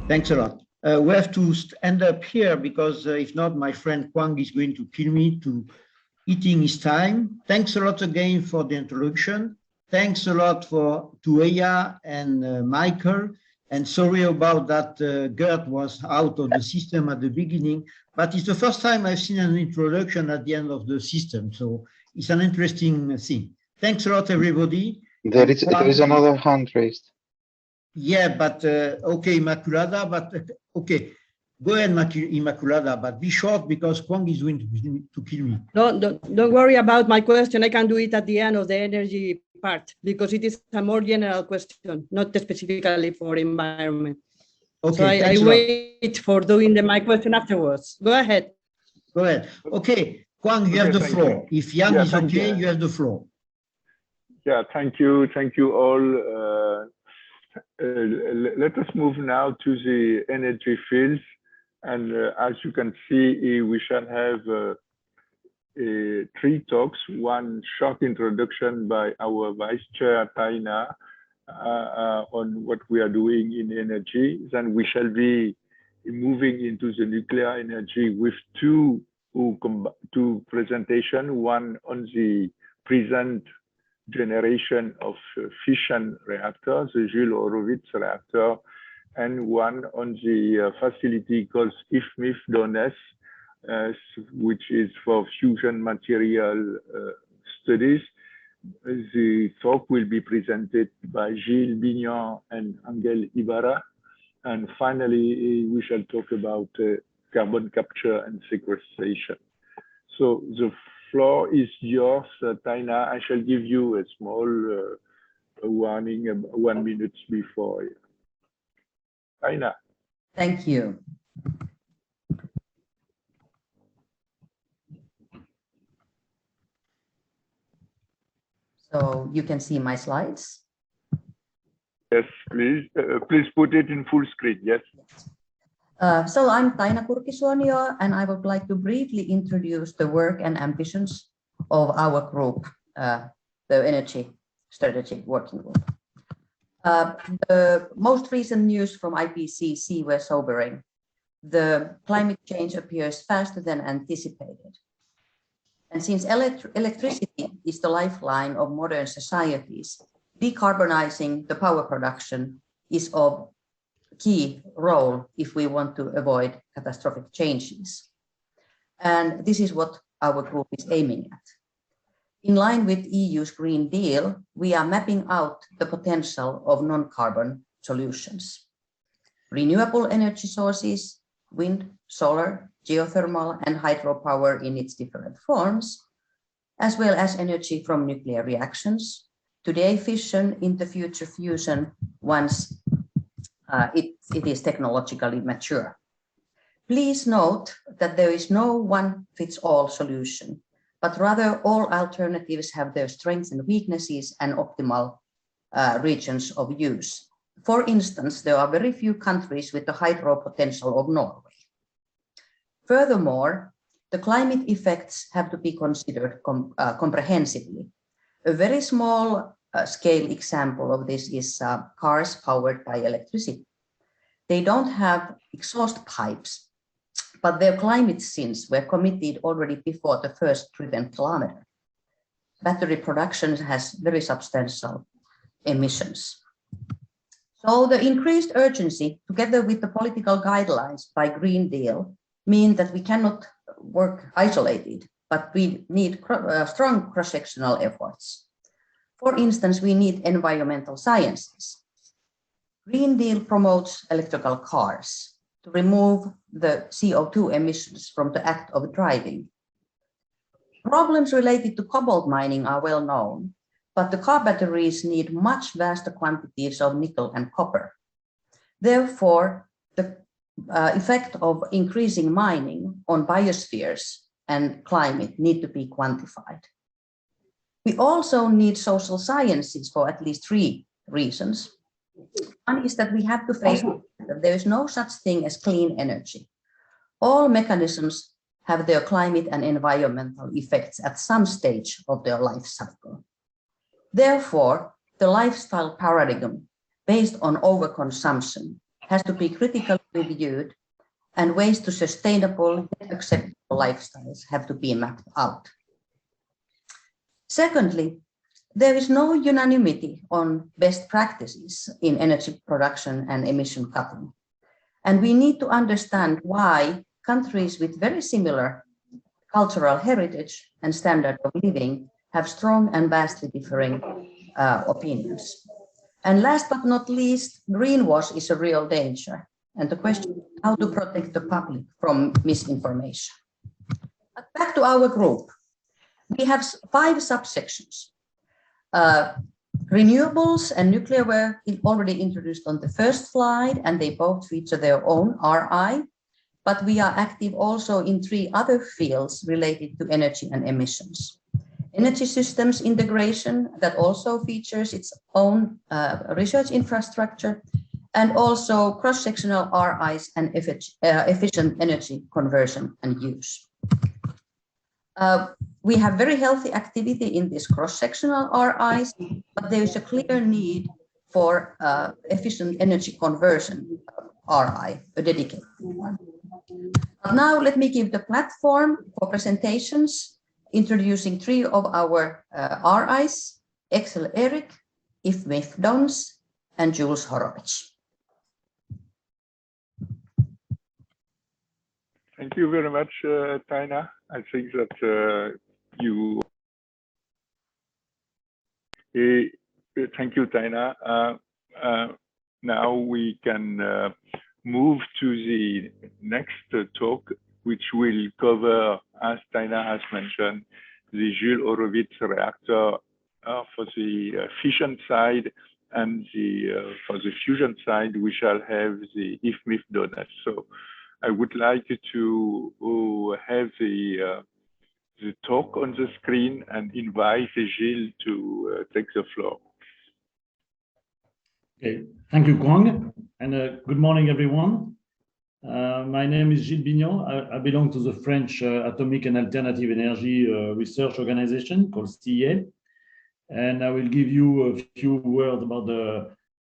Thanks a lot. We have to end up here, because if not, my friend Kwang is going to kill me to eating his time. Thanks a lot again for the introduction. Thanks a lot to Eya and Michael. And sorry about that, Gert was out of the system at the beginning, but it's the first time I've seen an introduction at the end of the system. So it's an interesting thing. Thanks a lot, everybody. There is another hand raised. Yeah, but okay, Immaculada, but okay. Go ahead, Immaculada, but be short, because Kwang is going to kill me. No, don't worry about my question. I can do it at the end of the energy part, because it is a more general question, not specifically for environment. Okay, so I wait for doing my question afterwards. Go ahead. Go ahead. Okay, Kwang, you have the floor. If Jan is okay, you have the floor. Yeah, thank you all. Let us move now to the energy fields. And as you can see, we shall have 3 talks, one short introduction by our Vice Chair, Taina, on what we are doing in energy. Then we shall be moving into the nuclear energy with two presentations, one on the present generation of fission reactors, the Jules Horowitz reactor, and one on the facility called IFMIF Donetsk, which is for fusion material studies. The talk will be presented by Gilles Bignan and Angel Ibarra. And finally, we shall talk about carbon capture and sequestration. So the floor is yours, Taina. I shall give you a small warning 1 minute before. Taina. Thank you. So you can see my slides. Yes, please. Please put it in full screen. Yes. So I'm Taina Kurkisuonio, and I would like to briefly introduce the work and ambitions of our group, the Energy Strategy Working Group. The most recent news from IPCC were sobering. The climate change appears faster than anticipated. And since electricity is the lifeline of modern societies, decarbonizing the power production is of key role if we want to avoid catastrophic changes. And this is what our group is aiming at. In line with EU's Green Deal, we are mapping out the potential of non-carbon solutions. Renewable energy sources, wind, solar, geothermal, and hydropower in its different forms, as well as energy from nuclear reactions. Today, fission, in the future, fusion, once it is technologically mature. Please note that there is no one-fits-all solution, but rather all alternatives have their strengths and weaknesses and optimal regions of use. For instance, there are very few countries with the hydro potential of Norway. Furthermore, the climate effects have to be considered comprehensively. A very small scale example of this is cars powered by electricity. They don't have exhaust pipes, but their climate sins were committed already before the first driven kilometer. Battery production has very substantial emissions. So the increased urgency, together with the political guidelines by Green Deal, mean that we cannot work isolated, but we need strong cross-sectional efforts. For instance, we need environmental sciences. Green Deal promotes electrical cars to remove the CO2 emissions from the act of driving. Problems related to cobalt mining are well known, but the car batteries need much vaster quantities of nickel and copper. Therefore, the effect of increasing mining on biospheres and climate need to be quantified. We also need social sciences for at least 3 reasons. One is that we have to face that there is no such thing as clean energy. All mechanisms have their climate and environmental effects at some stage of their life cycle. Therefore, the lifestyle paradigm based on overconsumption has to be critically reviewed, and ways to sustainable, acceptable lifestyles have to be mapped out. Secondly, there is no unanimity on best practices in energy production and emission cutting. And we need to understand why countries with very similar cultural heritage and standard of living have strong and vastly differing opinions. And last but not least, greenwash is a real danger. And the question is how to protect the public from misinformation. But back to our group. We have 5 subsections. Renewables and nuclear were already introduced on the first slide, and they both feature their own RI. But we are active also in 3 other fields related to energy and emissions. Energy systems integration, that also features its own research infrastructure, and also cross-sectional RIs and efficient energy conversion and use. We have very healthy activity in this cross-sectional RIs, but there is a clear need for efficient energy conversion RI, a dedicated one. But now let me give the platform for presentations, introducing 3 of our RIs, Excel Eric, IFMIF Dons, and Jules Horowitz. Thank you very much, Taina. I think that thank you, Taina. Now we can move to the next talk, which will cover, as Taina has mentioned, the Jules Horowitz reactor for the fission side, and for the fusion side, we shall have the IFMIF donors. So I would like to have the talk on the screen and invite Gilles to take the floor. Okay, thank you, Kwang, and good morning, everyone. My name is Gilles Bignon. I belong to the French Atomic and Alternative Energy Research Organization called CEA, and I will give you a few words about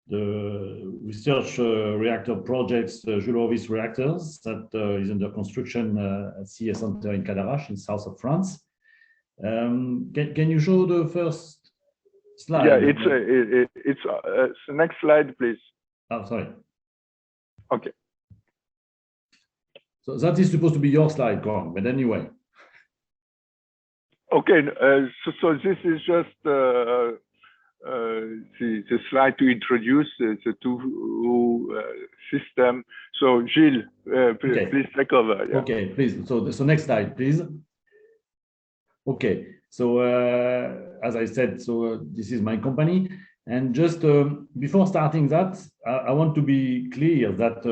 the research reactor projects, Jules reactors, that is under construction at CS Center in Cadarache, in south of France. Can you show the first slide? Yeah, it's the next slide, please. Oh, sorry. Okay. So that is supposed to be your slide, Kong, but anyway. Okay, so this is just the slide to introduce the two system. So Gilles, please take over. Yeah. Okay, please. So next slide, please. Okay, so as I said, this is my company. And just before starting that, I want to be clear that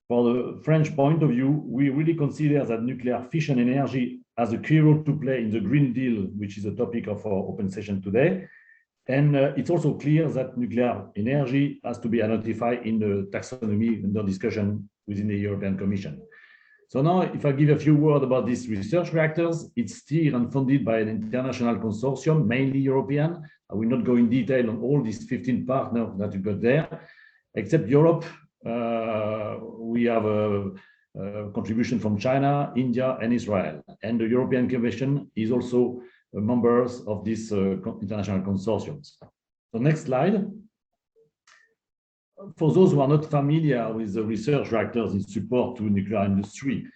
for the French point of view, we really consider that nuclear fission energy has a key role to play in the Green Deal, which is the topic of our open session today. And it's also clear that nuclear energy has to be identified in the taxonomy under discussion within the European Commission. So now, if I give a few words about these research reactors, it's steered and funded by an international consortium, mainly European. I will not go in detail on all these 15 partners that you got there, except Europe. We have a contribution from China, India, and Israel. And the European Commission is also members of these international consortiums. So next slide. For those who are not familiar with the research reactors in support to nuclear industry,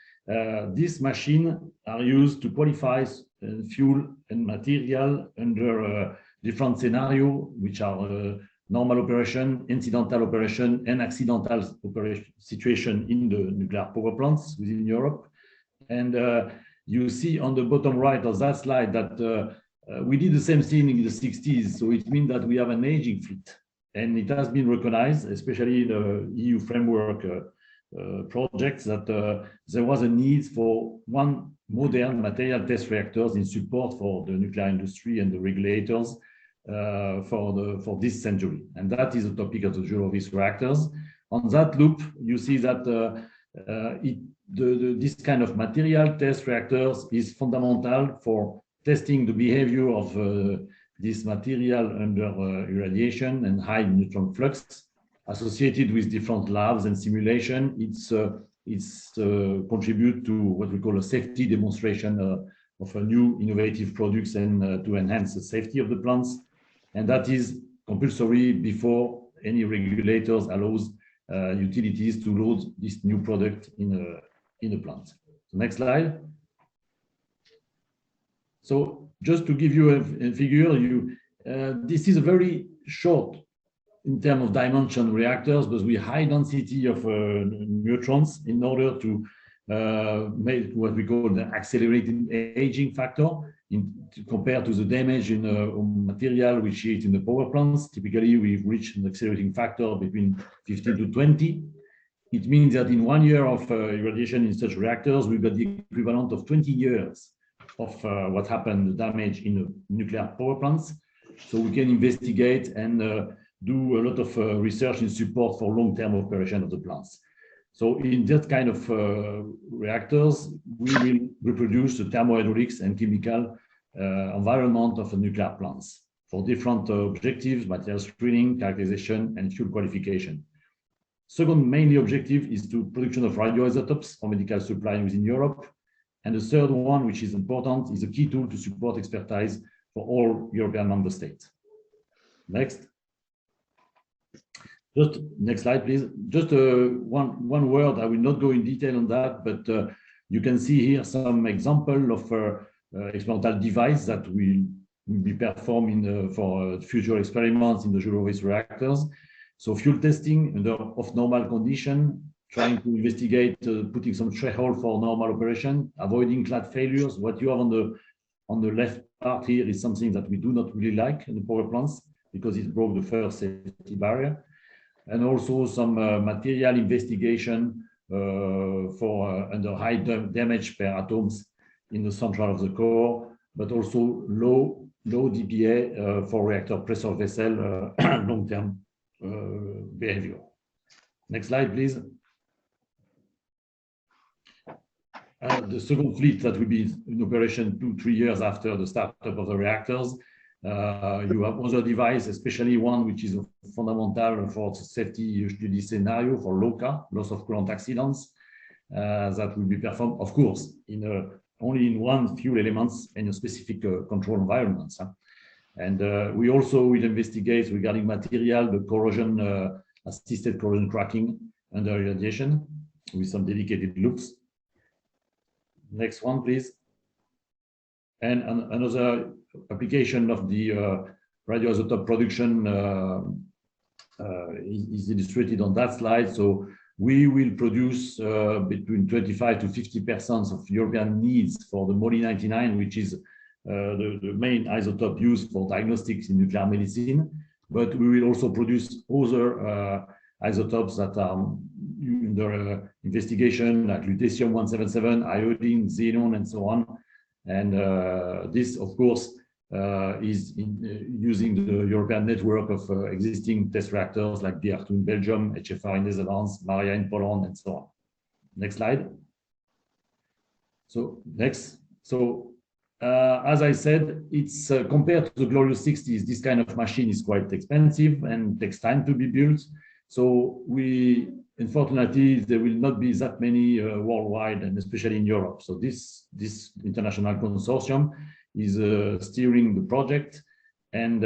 these machines are used to qualify fuel and material under different scenarios, which are normal operation, incidental operation, and accidental operation situation in the nuclear power plants within Europe. And you see on the bottom right of that slide that we did the same thing in the 60s. So it means that we have an aging fleet. And it has been recognized, especially in the EU framework projects, that there was a need for one modern material test reactors in support for the nuclear industry and the regulators for this century. And that is the topic of the Jules reactors. On that loop, you see that this kind of material test reactors is fundamental for testing the behavior of this material under irradiation and high neutron flux associated with different labs and simulation. It's contribute to what we call a safety demonstration of a new innovative products and to enhance the safety of the plants. And that is compulsory before any regulators allows utilities to load this new product in a plant. So next slide. So just to give you a figure, this is a very short in terms of dimension reactors, but with high density of neutrons in order to make what we call the accelerated aging factor compared to the damage in material which is in the power plants. Typically, we've reached an accelerating factor between 15 to 20. It means that in 1 year of irradiation in such reactors, we've got the equivalent of 20 years of what happened, the damage in the nuclear power plants. So we can investigate and do a lot of research in support for long-term operation of the plants. So in that kind of reactors, we will reproduce the thermohydraulics and chemical environment of the nuclear plants for different objectives, material screening, characterization, and fuel qualification. Second mainly objective is to production of radioisotopes for medical supply within Europe. And the third one, which is important, is a key tool to support expertise for all European member states. Next. Just next slide, please. Just one word. I will not go in detail on that, but you can see here some example of experimental device that will be performed for future experiments in the Jules reactors. So fuel testing of normal condition, trying to investigate putting some threshold for normal operation, avoiding clad failures. What you have on the left part here is something that we do not really like in the power plants because it broke the first safety barrier. And also some material investigation for under high damage per atoms in the central of the core, but also low dPa for reactor pressure vessel long-term behavior. Next slide, please. The second fleet that will be in operation 2-3 years after the startup of the reactors. You have other devices, especially one which is of fundamental for safety study scenario for LOCA, loss of coolant accidents, that will be performed, of course, only in one fuel elements in a specific control environments. And we also will investigate regarding material, the corrosion, assisted corrosion cracking under irradiation with some dedicated loops. Next one, please. And another application of the radioisotope production is illustrated on that slide. So we will produce between 25 to 50% of European needs for the Moly-99, which is the main isotope used for diagnostics in nuclear medicine. But we will also produce other isotopes that are under investigation, like lutetium-177, iodine, xenon, and so on. And this, of course, is using the European network of existing test reactors like DR2 in Belgium, HFR in Netherlands, Maria in Poland, and so on. Next slide. So next. So as I said, it's compared to the glorious 60s, this kind of machine is quite expensive and takes time to be built. So unfortunately, there will not be that many worldwide, and especially in Europe. So this international consortium is steering the project, and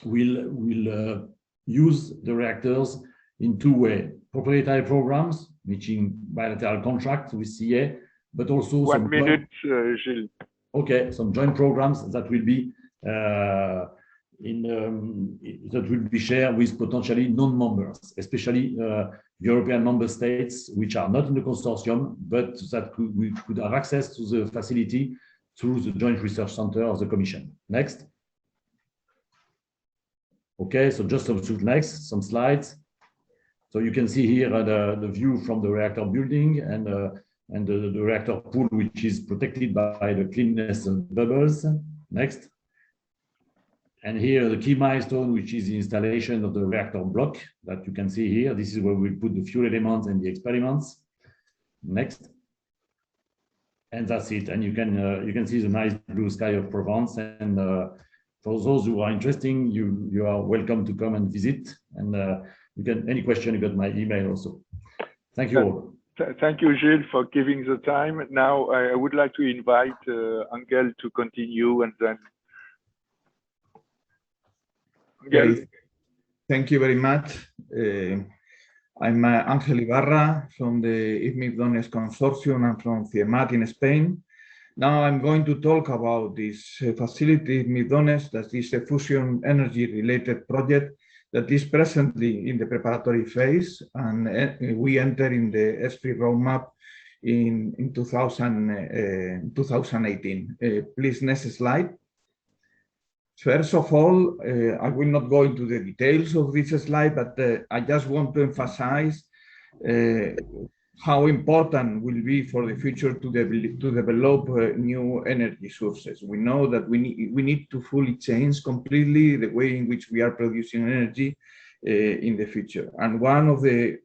will use the reactors in two ways: proprietary programs, meaning bilateral contracts with CA, but also 1 minute, Gilles. Okay, some joint programs that will be that will be shared with potentially non-members, especially European member states which are not in the consortium, but that we could have access to the facility through the Joint Research Center of the Commission. Next. Okay, so just some slides. So you can see here the view from the reactor building and the reactor pool, which is protected by the cleanness bubbles. Next. And here the key milestone, which is the installation of the reactor block that you can see here. This is where we put the fuel elements and the experiments. Next. And that's it. And you can see the nice blue sky of Provence. And for those who are interested, you are welcome to come and visit. And you can any question, you got my email also. Thank you all. Thank you, Gilles, for giving the time. Now I would like to invite Angel to continue, and then. Okay. Thank you very much. I'm Ángel Ibarra from the ESFRI Dones Consortium. I'm from CIEMAT in Spain. Now I'm going to talk about this facility, ESFRI Dones, that is a fusion energy related project that is presently in the preparatory phase, and we enter in the ESFRI roadmap in 2018. Please, next slide. First of all, I will not go into the details of this slide, but I just want to emphasize how important will be for the future to develop new energy sources. We know that we need to fully change completely the way in which we are producing energy in the future. And one of the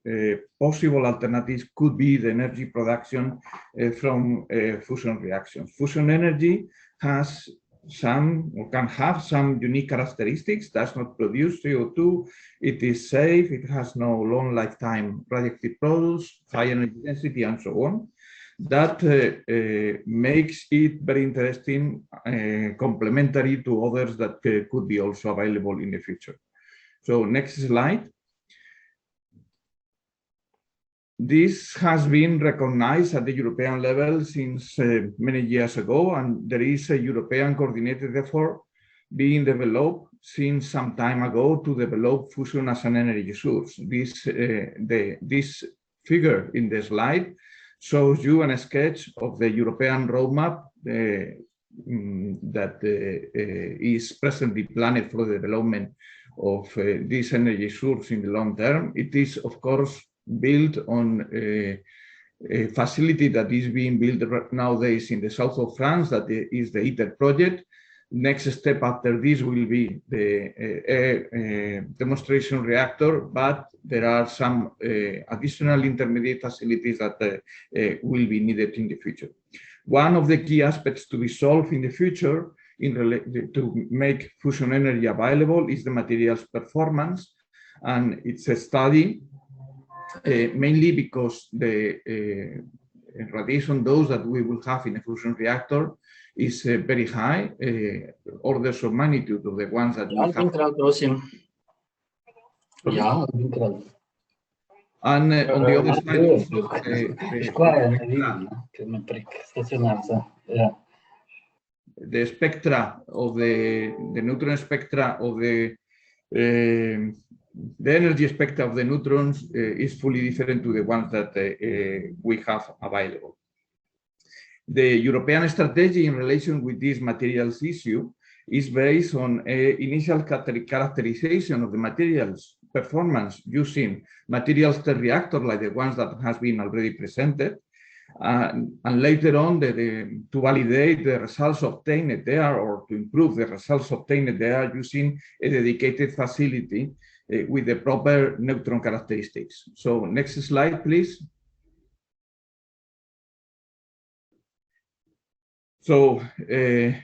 possible alternatives could be the energy production from fusion reactions. Fusion energy has can have some unique characteristics. Does not produce CO2, it is safe, it has no long lifetime radioactive products, high energy density, and so on. That makes it very interesting, complementary to others that could be also available in the future. So next slide. This has been recognized at the European level since many years ago, and there is a European coordinated effort being developed since some time ago to develop fusion as an energy source. This figure in the slide shows you a sketch of the European roadmap that is presently planned for the development of this energy source in the long term. It is, of course, built on a facility that is being built nowadays in the south of France, that is the ITER project. Next step after this will be the demonstration reactor, but there are some additional intermediate facilities that will be needed in the future. One of the key aspects to be solved in the future to make fusion energy available is the materials performance, and it's a study mainly because the radiation dose that we will have in a fusion reactor is very high, orders of magnitude of the ones that we have. And on the other side, the spectra of the neutron spectra of the energy spectra of the neutrons is fully different to the ones that we have available. The European strategy in relation with this materials issue is based on initial characterization of the materials performance using materials per reactor like the ones that has been already presented, and later on to validate the results obtained there or to improve the results obtained there using a dedicated facility with the proper neutron characteristics. So next slide, please. So the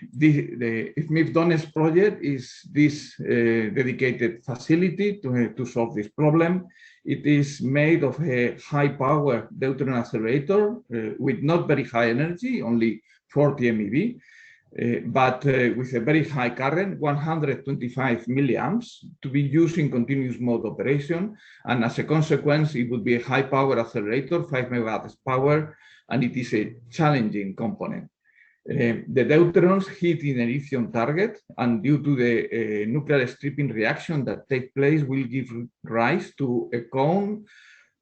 IFMIF Donetsk project is this dedicated facility to solve this problem. It is made of a high-power deuterium accelerator with not very high energy, only 40 MeV, but with a very high current, 125 milliamps, to be used in continuous mode operation. And as a consequence, it would be a high-power accelerator, 5 megawatts power, and it is a challenging component. The deuterons hit in a lithium target, and due to the nuclear stripping reaction that takes place, will give rise to a cone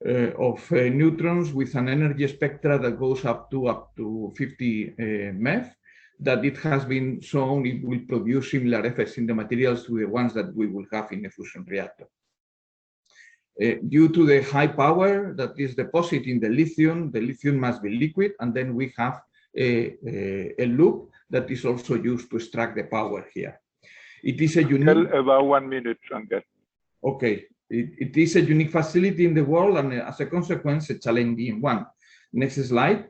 of neutrons with an energy spectra that goes up to 50 MeV. That it has been shown it will produce similar effects in the materials to the ones that we will have in a fusion reactor. Due to the high power that is deposited in the lithium must be liquid, and then we have a loop that is also used to extract the power here. It is a unique... About 1 minute, Angel. Okay. It is a unique facility in the world, and as a consequence, a challenging one. Next slide.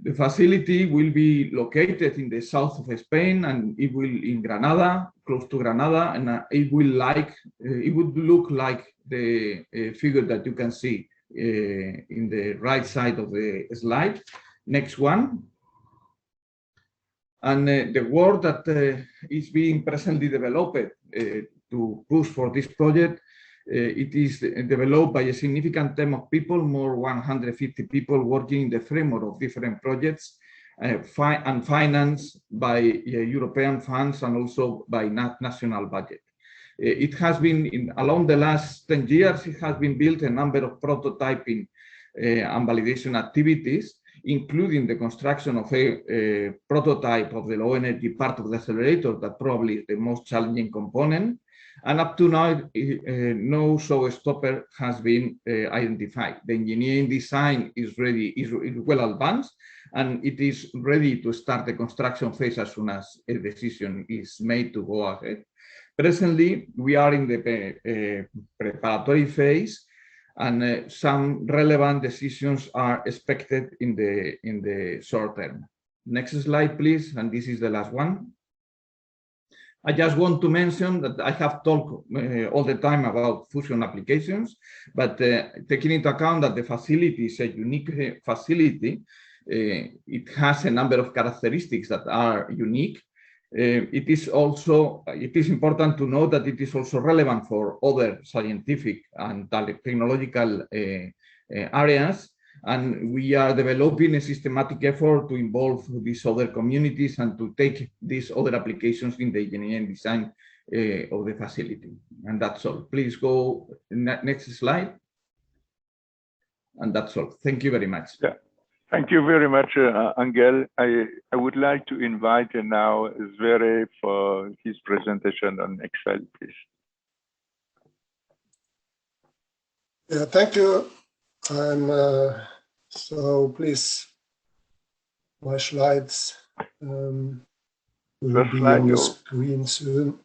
The facility will be located in the south of Spain, and it will in Granada, close to Granada, and it would look like the figure that you can see in the right side of the slide. Next one. And the work that is being presently developed to push for this project, it is developed by a significant team of people, more 150 people working in the framework of different projects, and financed by European funds and also by national budget. It has been, along the last 10 years, it has been built a number of prototyping and validation activities, including the construction of a prototype of the low energy part of the accelerator that probably is the most challenging component. And up to now, no showstopper has been identified. The engineering design is ready, is well advanced, and it is ready to start the construction phase as soon as a decision is made to go ahead. Presently, we are in the preparatory phase, and some relevant decisions are expected in the short term. Next slide, please, and this is the last one. I just want to mention that I have talked all the time about fusion applications, but taking into account that the facility is a unique facility, it has a number of characteristics that are unique. It is important to know that it is also relevant for other scientific and technological areas, and we are developing a systematic effort to involve these other communities and to take these other applications in the engineering design of the facility. And that's all. Please go next slide. And that's all. Thank you very much. Yeah. Thank you very much, Angel. I would like to invite now Sverre for his presentation on Excel, please. Yeah, thank you. So please, my slides will be on the screen soon.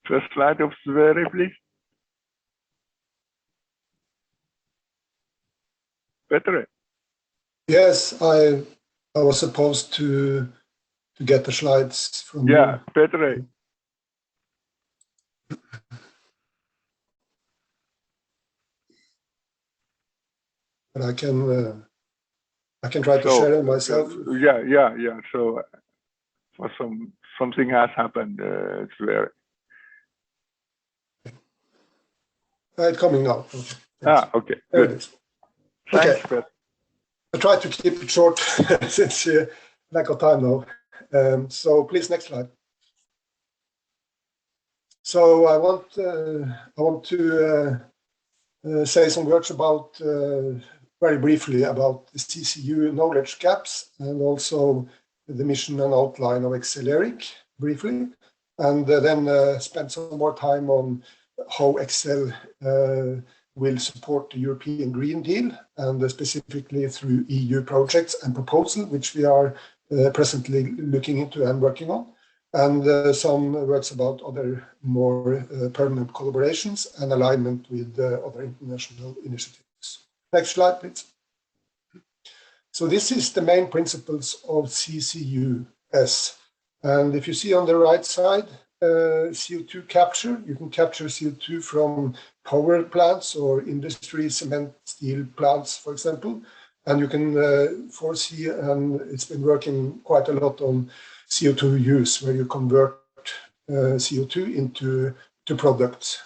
First slide of Sverre, please. Better. Yes, I was supposed to get the slides from Yeah, Petre. But I can try to share it myself. Yeah. So for something has happened. It's very. It's coming now. Okay. Okay. There Good. it is. Thanks, Okay. I try to keep it short since lack of time now. So please, next slide. So I want to say some words about very briefly about the CCU knowledge gaps and also the mission and outline of ExcelERIC briefly, and then spend some more time on how Excel will support the European Green Deal, and specifically through EU projects and proposals, which we are presently looking into and working on, and some words about other more permanent collaborations and alignment with other international initiatives. Next slide, please. So this is the main principles of CCUS. And if you see on the right side, CO2 capture, you can capture CO2 from power plants or industry, cement, steel plants, for example. And you can foresee, and it's been working quite a lot on CO2 use, where you convert CO2 into products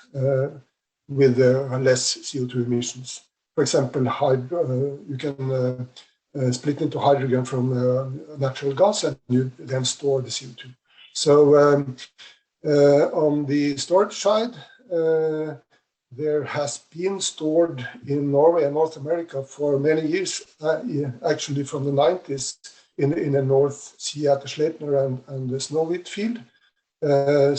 with less CO2 emissions. For example, you can split into hydrogen from natural gas, and you then store the CO2. So on the storage side, there has been stored in Norway and North America for many years, actually from the 90s, in the North Sea at the Sleipner and the Snøhvit field.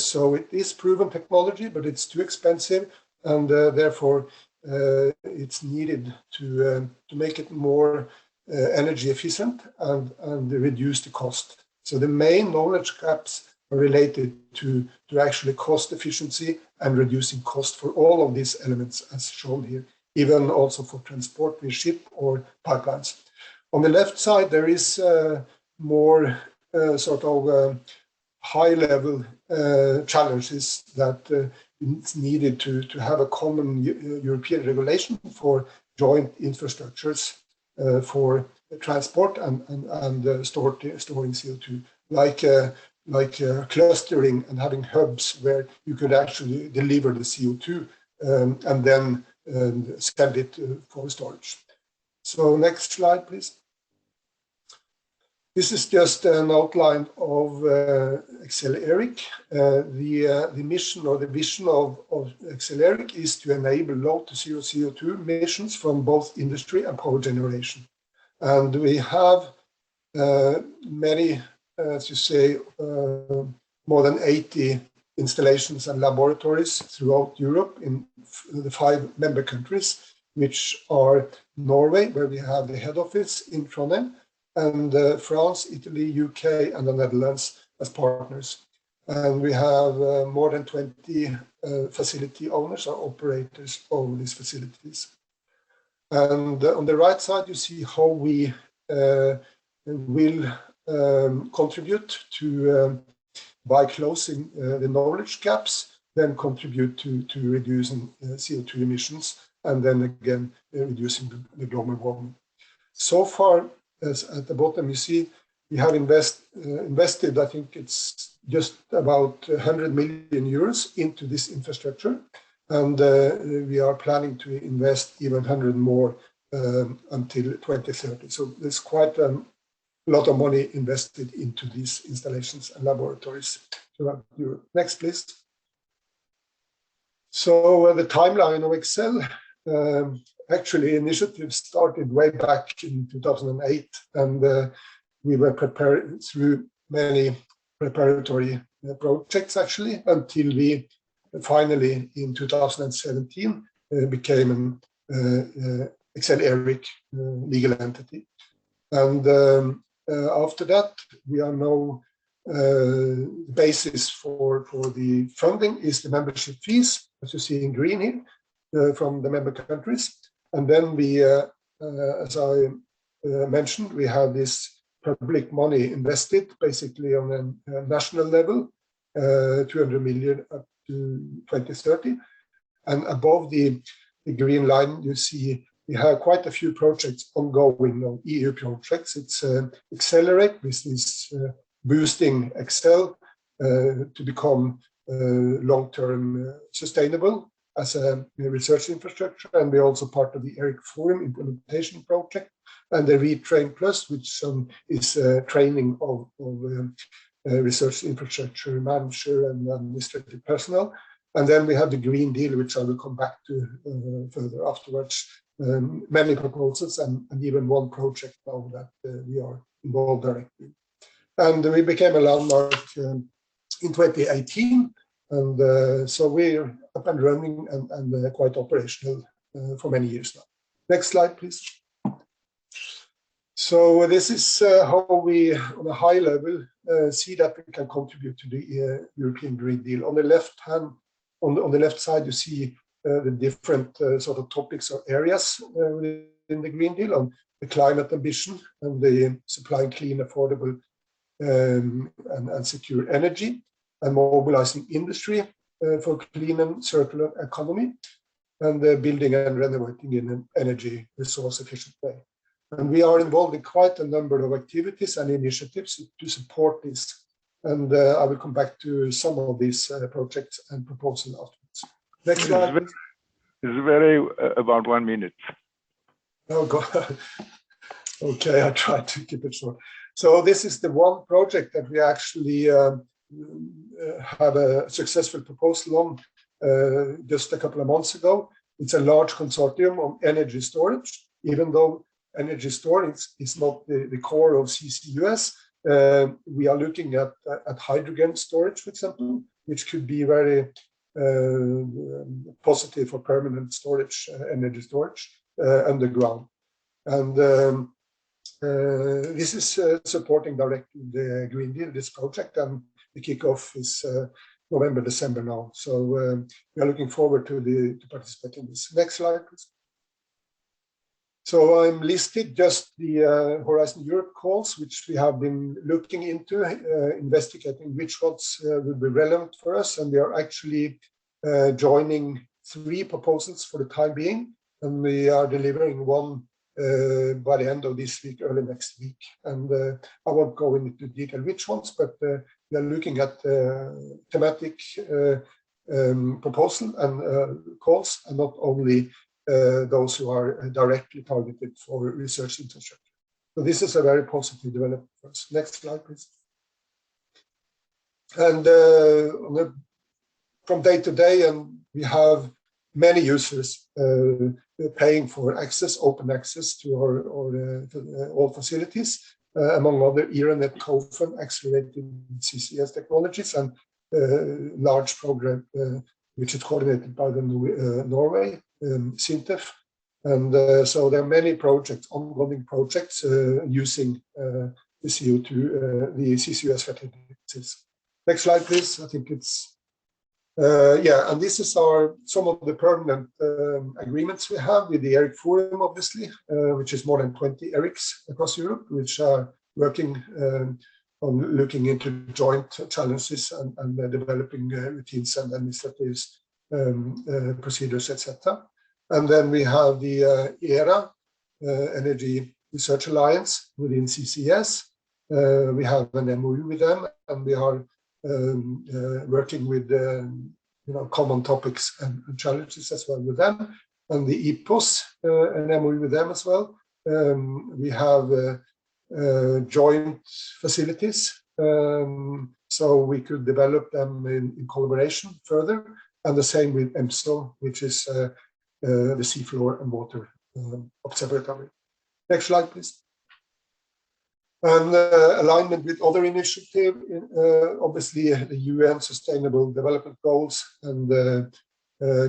So it is proven technology, but it's too expensive, and therefore it's needed to make it more energy efficient and reduce the cost. So the main knowledge gaps are related to actually cost efficiency and reducing cost for all of these elements as shown here, even also for transport with ship or pipelines. On the left side, there is more sort of high-level challenges that it's needed to have a common European regulation for joint infrastructures for transport and storing CO2, like clustering and having hubs where you could actually deliver the CO2 and then send it for storage. So next slide, please. This is just an outline of ExcelERIC. The mission or the vision of ExcelERIC is to enable low to zero CO2 emissions from both industry and power generation. And we have many, as you say, more than 80 installations and laboratories throughout Europe in the 5 member countries, which are Norway, where we have the head office in Trondheim, and France, Italy, UK, and the Netherlands as partners. And we have more than 20 facility owners or operators of these facilities. And on the right side, you see how we will contribute to, by closing the knowledge gaps, then contribute to reducing CO2 emissions, and then again reducing the global warming. So far, as at the bottom you see, we have invested, I think it's just about 100 million euros into this infrastructure, and we are planning to invest even 100 more until 2030. So there's quite a lot of money invested into these installations and laboratories throughout Europe. Next, please. So the timeline of Excel, actually initiative started way back in 2008, and we were prepared through many preparatory projects actually until we finally in 2017 became an ExcelERIC legal entity. And after that, we are now basis for the funding is the membership fees, as you see in green here, from the member countries. And then we, as I mentioned, we have this public money invested, basically on a national level, 200 million up to 2030. And above the green line, you see we have quite a few projects ongoing, EU projects. It's Accelerate, which is boosting Excel to become long-term sustainable as a research infrastructure. And we're also part of the ERIC Forum implementation project and the Retrain Plus, which is training of research infrastructure manager and administrative personnel. And then we have the Green Deal, which I will come back to further afterwards. Many proposals and even one project now that we are involved directly. And we became a landmark in 2018. And so we're up and running and quite operational for many years now. Next slide, please. So this is how we, on a high level, see that we can contribute to the European Green Deal. On the left hand, on the left side, you see the different sort of topics or areas within the Green Deal on the climate ambition and the supplying clean, affordable, and secure energy, and mobilizing industry for clean and circular economy, and building and renovating in an energy resource efficient way. And we are involved in quite a number of activities and initiatives to support this. And I will come back to some of these projects and proposals afterwards. Next slide. It's very about 1 minute. Oh God. Okay, I tried to keep it short. So this is the one project that we actually had a successful proposal on just a couple of months ago. It's a large consortium on energy storage, even though energy storage is not the core of CCUS. We are looking at hydrogen storage, for example, which could be very positive for permanent storage, energy storage underground. And this is supporting directly the Green Deal, this project, and the kickoff is November, December now. So we are looking forward to participate in this. Next slide, please. So I'm listed just the Horizon Europe calls, which we have been looking into, investigating which ones will be relevant for us. And we are actually joining 3 proposals for the time being. And we are delivering one by the end of this week, early next week. And I won't go into detail which ones, but we are looking at thematic proposal and calls, and not only those who are directly targeted for research infrastructure. So this is a very positive development for us. Next slide, please. And from day to day, and we have many users paying for access, open access to all facilities, among other ERANET, COFAN, accelerated CCS technologies, and large program which is coordinated by the Norway, SINTEF. And so there are many projects, ongoing projects using the CO2, the CCUS fertilizers. Next slide, please. I think it's, yeah, and this is some of the permanent agreements we have with the ERIC Forum, obviously, which is more than 20 ERICs across Europe, which are working on looking into joint challenges and developing routines and administrative procedures, etc. And then we have the ERA, Energy Research Alliance within CCS. We have an MOU with them, and we are working with common topics and challenges as well with them. And the EPOS, an MOU with them as well. We have joint facilities, so we could develop them in collaboration further. And the same with EMSO, which is the seafloor and water observatory. Next slide, please. And alignment with other initiatives, obviously the UN Sustainable Development Goals and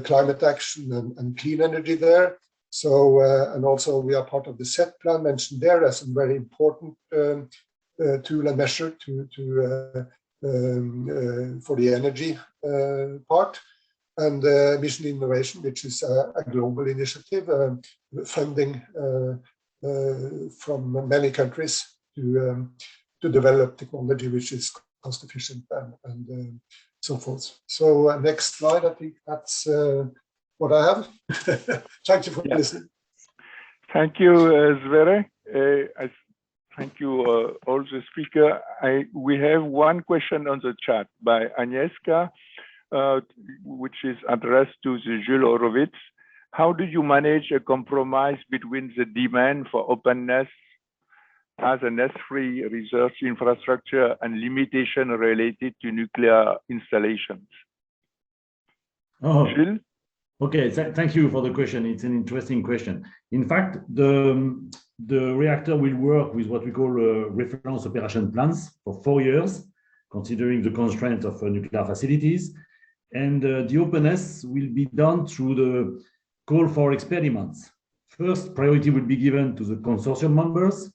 climate action and clean energy there. So, and also we are part of the SET plan mentioned there as a very important tool and measure for the energy part. And Mission Innovation, which is a global initiative, funding from many countries to develop technology which is cost efficient and so forth. So next slide, I think that's what I have. Thank you for listening. Thank you, Sverre. Thank you, all the speakers. We have one question on the chat by Agnieszka, which is addressed to the Jules Horowitz. How do you manage a compromise between the demand for openness as an ESFRI research infrastructure and limitation related to nuclear installations? Jules? Okay, thank you for the question. It's an interesting question. In fact, the reactor will work with what we call reference operation plans for 4 years, considering the constraints of nuclear facilities. And the openness will be done through the call for experiments. First, priority will be given to the consortium members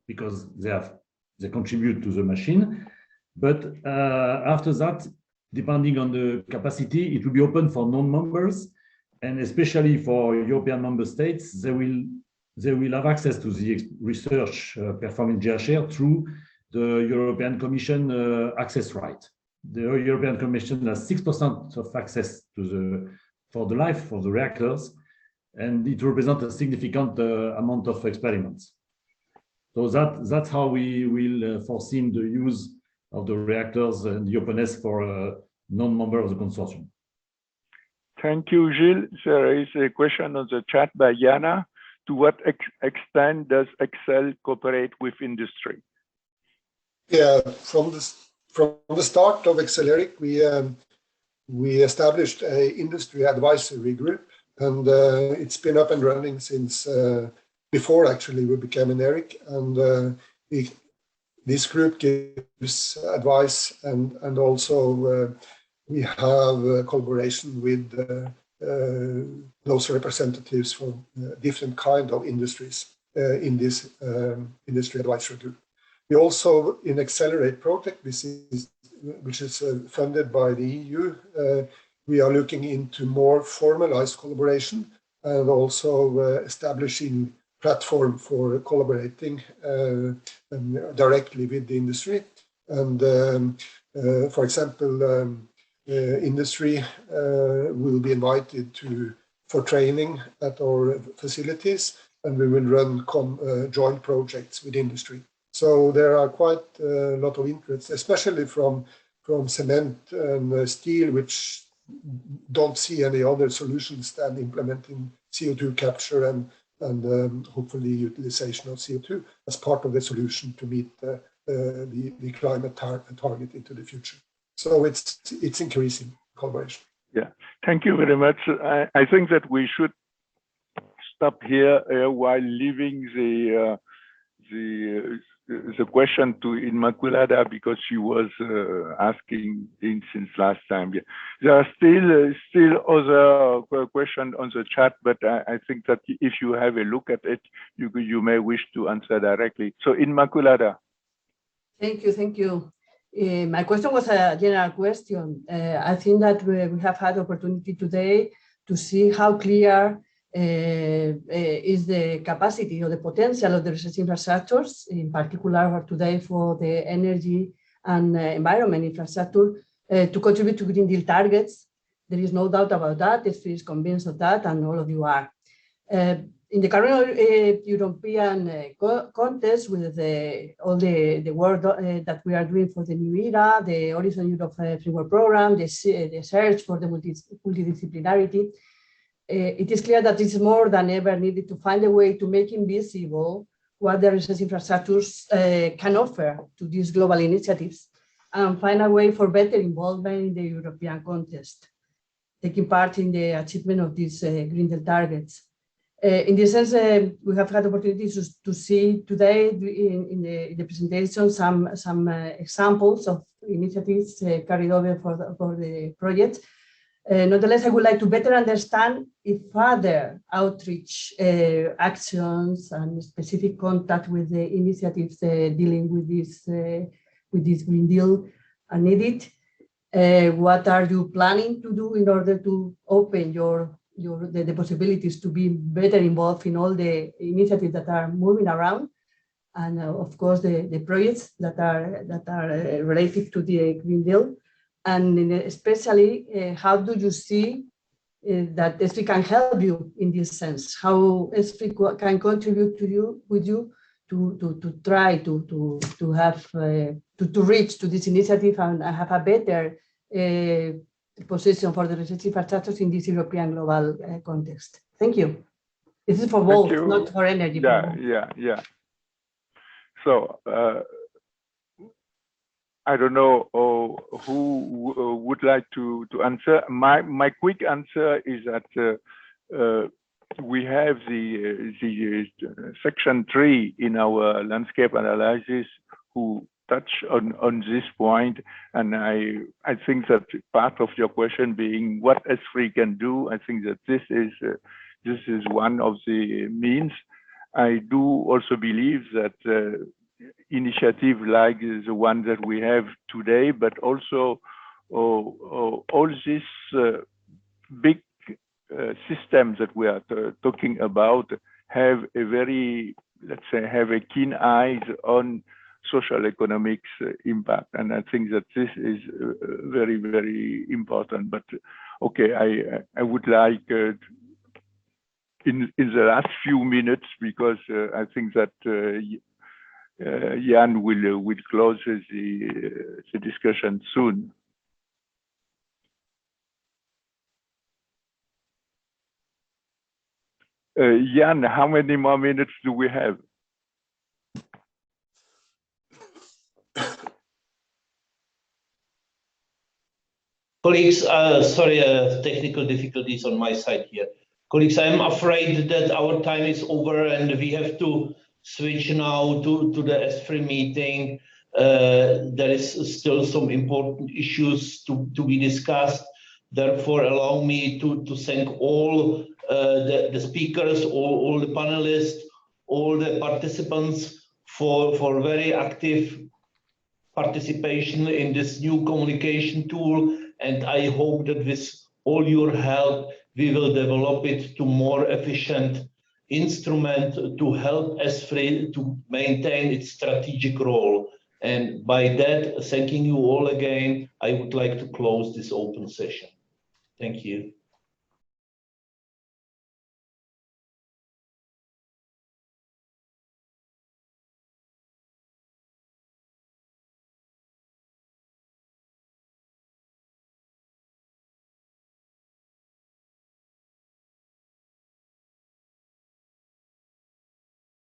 because they contribute to the machine. But after that, depending on the capacity, it will be open for non-members, and especially for European member states, they will have access to the research performed in GHR through the European Commission access right. The European Commission has 6% of access to for the life of the reactors, and it represents a significant amount of experiments. So that's how we will foresee the use of the reactors and the openness for a non-member of the consortium. Thank you, Gilles. There is a question on the chat by Jana. To what extent does Excel cooperate with industry? Yeah, from the start of Acceleric, we established an industry advisory group, and it's been up and running since before actually we became an ERIC. And this group gives advice, and also we have collaboration with those representatives from different kind of industries in this industry advisory group. We also, in Accelerate project, which is funded by the EU, we are looking into more formalized collaboration and also establishing platform for collaborating directly with the industry. And for example, industry will be invited for training at our facilities, and we will run joint projects with industry. So there are quite a lot of interest, especially from cement and steel, which don't see any other solutions than implementing CO2 capture and hopefully utilization of CO2 as part of the solution to meet the climate target into the future. So it's increasing collaboration. Yeah, thank you very much. I think that we should stop here while leaving the question to Immaculada, because she was asking since last time. Yeah. There are still other questions on the chat, but I think that if you have a look at it, you may wish to answer directly. So Immaculada. Thank you. My question was a general question. I think that we have had opportunity today to see how clear is the capacity or the potential of the research infrastructures, in particular today for the energy and environment infrastructure, to contribute to Green Deal targets. There is no doubt about that. ESFRI is convinced of that, and all of you are. In the current European context, with all the work that we are doing for the new era, the Horizon Europe Framework Program, the search for the multidisciplinarity, it is clear that it's more than ever needed to find a way to make invisible what the research infrastructures can offer to these global initiatives, and find a way for better involvement in the European context, taking part in the achievement of these Green Deal targets. In this sense, we have had opportunities to see today in the presentation some examples of initiatives carried over for the project. Nonetheless, I would like to better understand if further outreach actions and specific contact with the initiatives dealing with this Green Deal are needed. What are you planning to do in order to open the possibilities to be better involved in all the initiatives that are moving around? and of course the projects that are related to the Green Deal, and especially how do you see that ESFRI can help you in this sense? How ESFRI can contribute to you to try to have to reach to this initiative and have a better position for the research infrastructures in this European global context. Thank you. This is for both, not for energy. Yeah. So I don't know who would like to answer. My quick answer is that we have the section 3 in our landscape analysis who touch on this point, and I think that part of your question being what ESFRI can do, I think that this is one of the means. I do also believe that initiative like the one that we have today, but also all these big systems that we are talking about have a very, let's say, have a keen eye on social economics impact, and I think that this is very, very important. But okay, I would like in the last few minutes, because I think that Jan will close the discussion soon. Jan, how many more minutes do we have? Colleagues, sorry, technical difficulties on my side here. Colleagues, I'm afraid that our time is over and we have to switch now to the ESFRI meeting. There is still some important issues to be discussed. Therefore, allow me to thank all the speakers, all the panelists, all the participants for very active participation in this new communication tool. And I hope that with all your help, we will develop it to more efficient instrument to help ESFRI to maintain its strategic role. And by that, thanking you all again, I would like to close this open session. Thank you.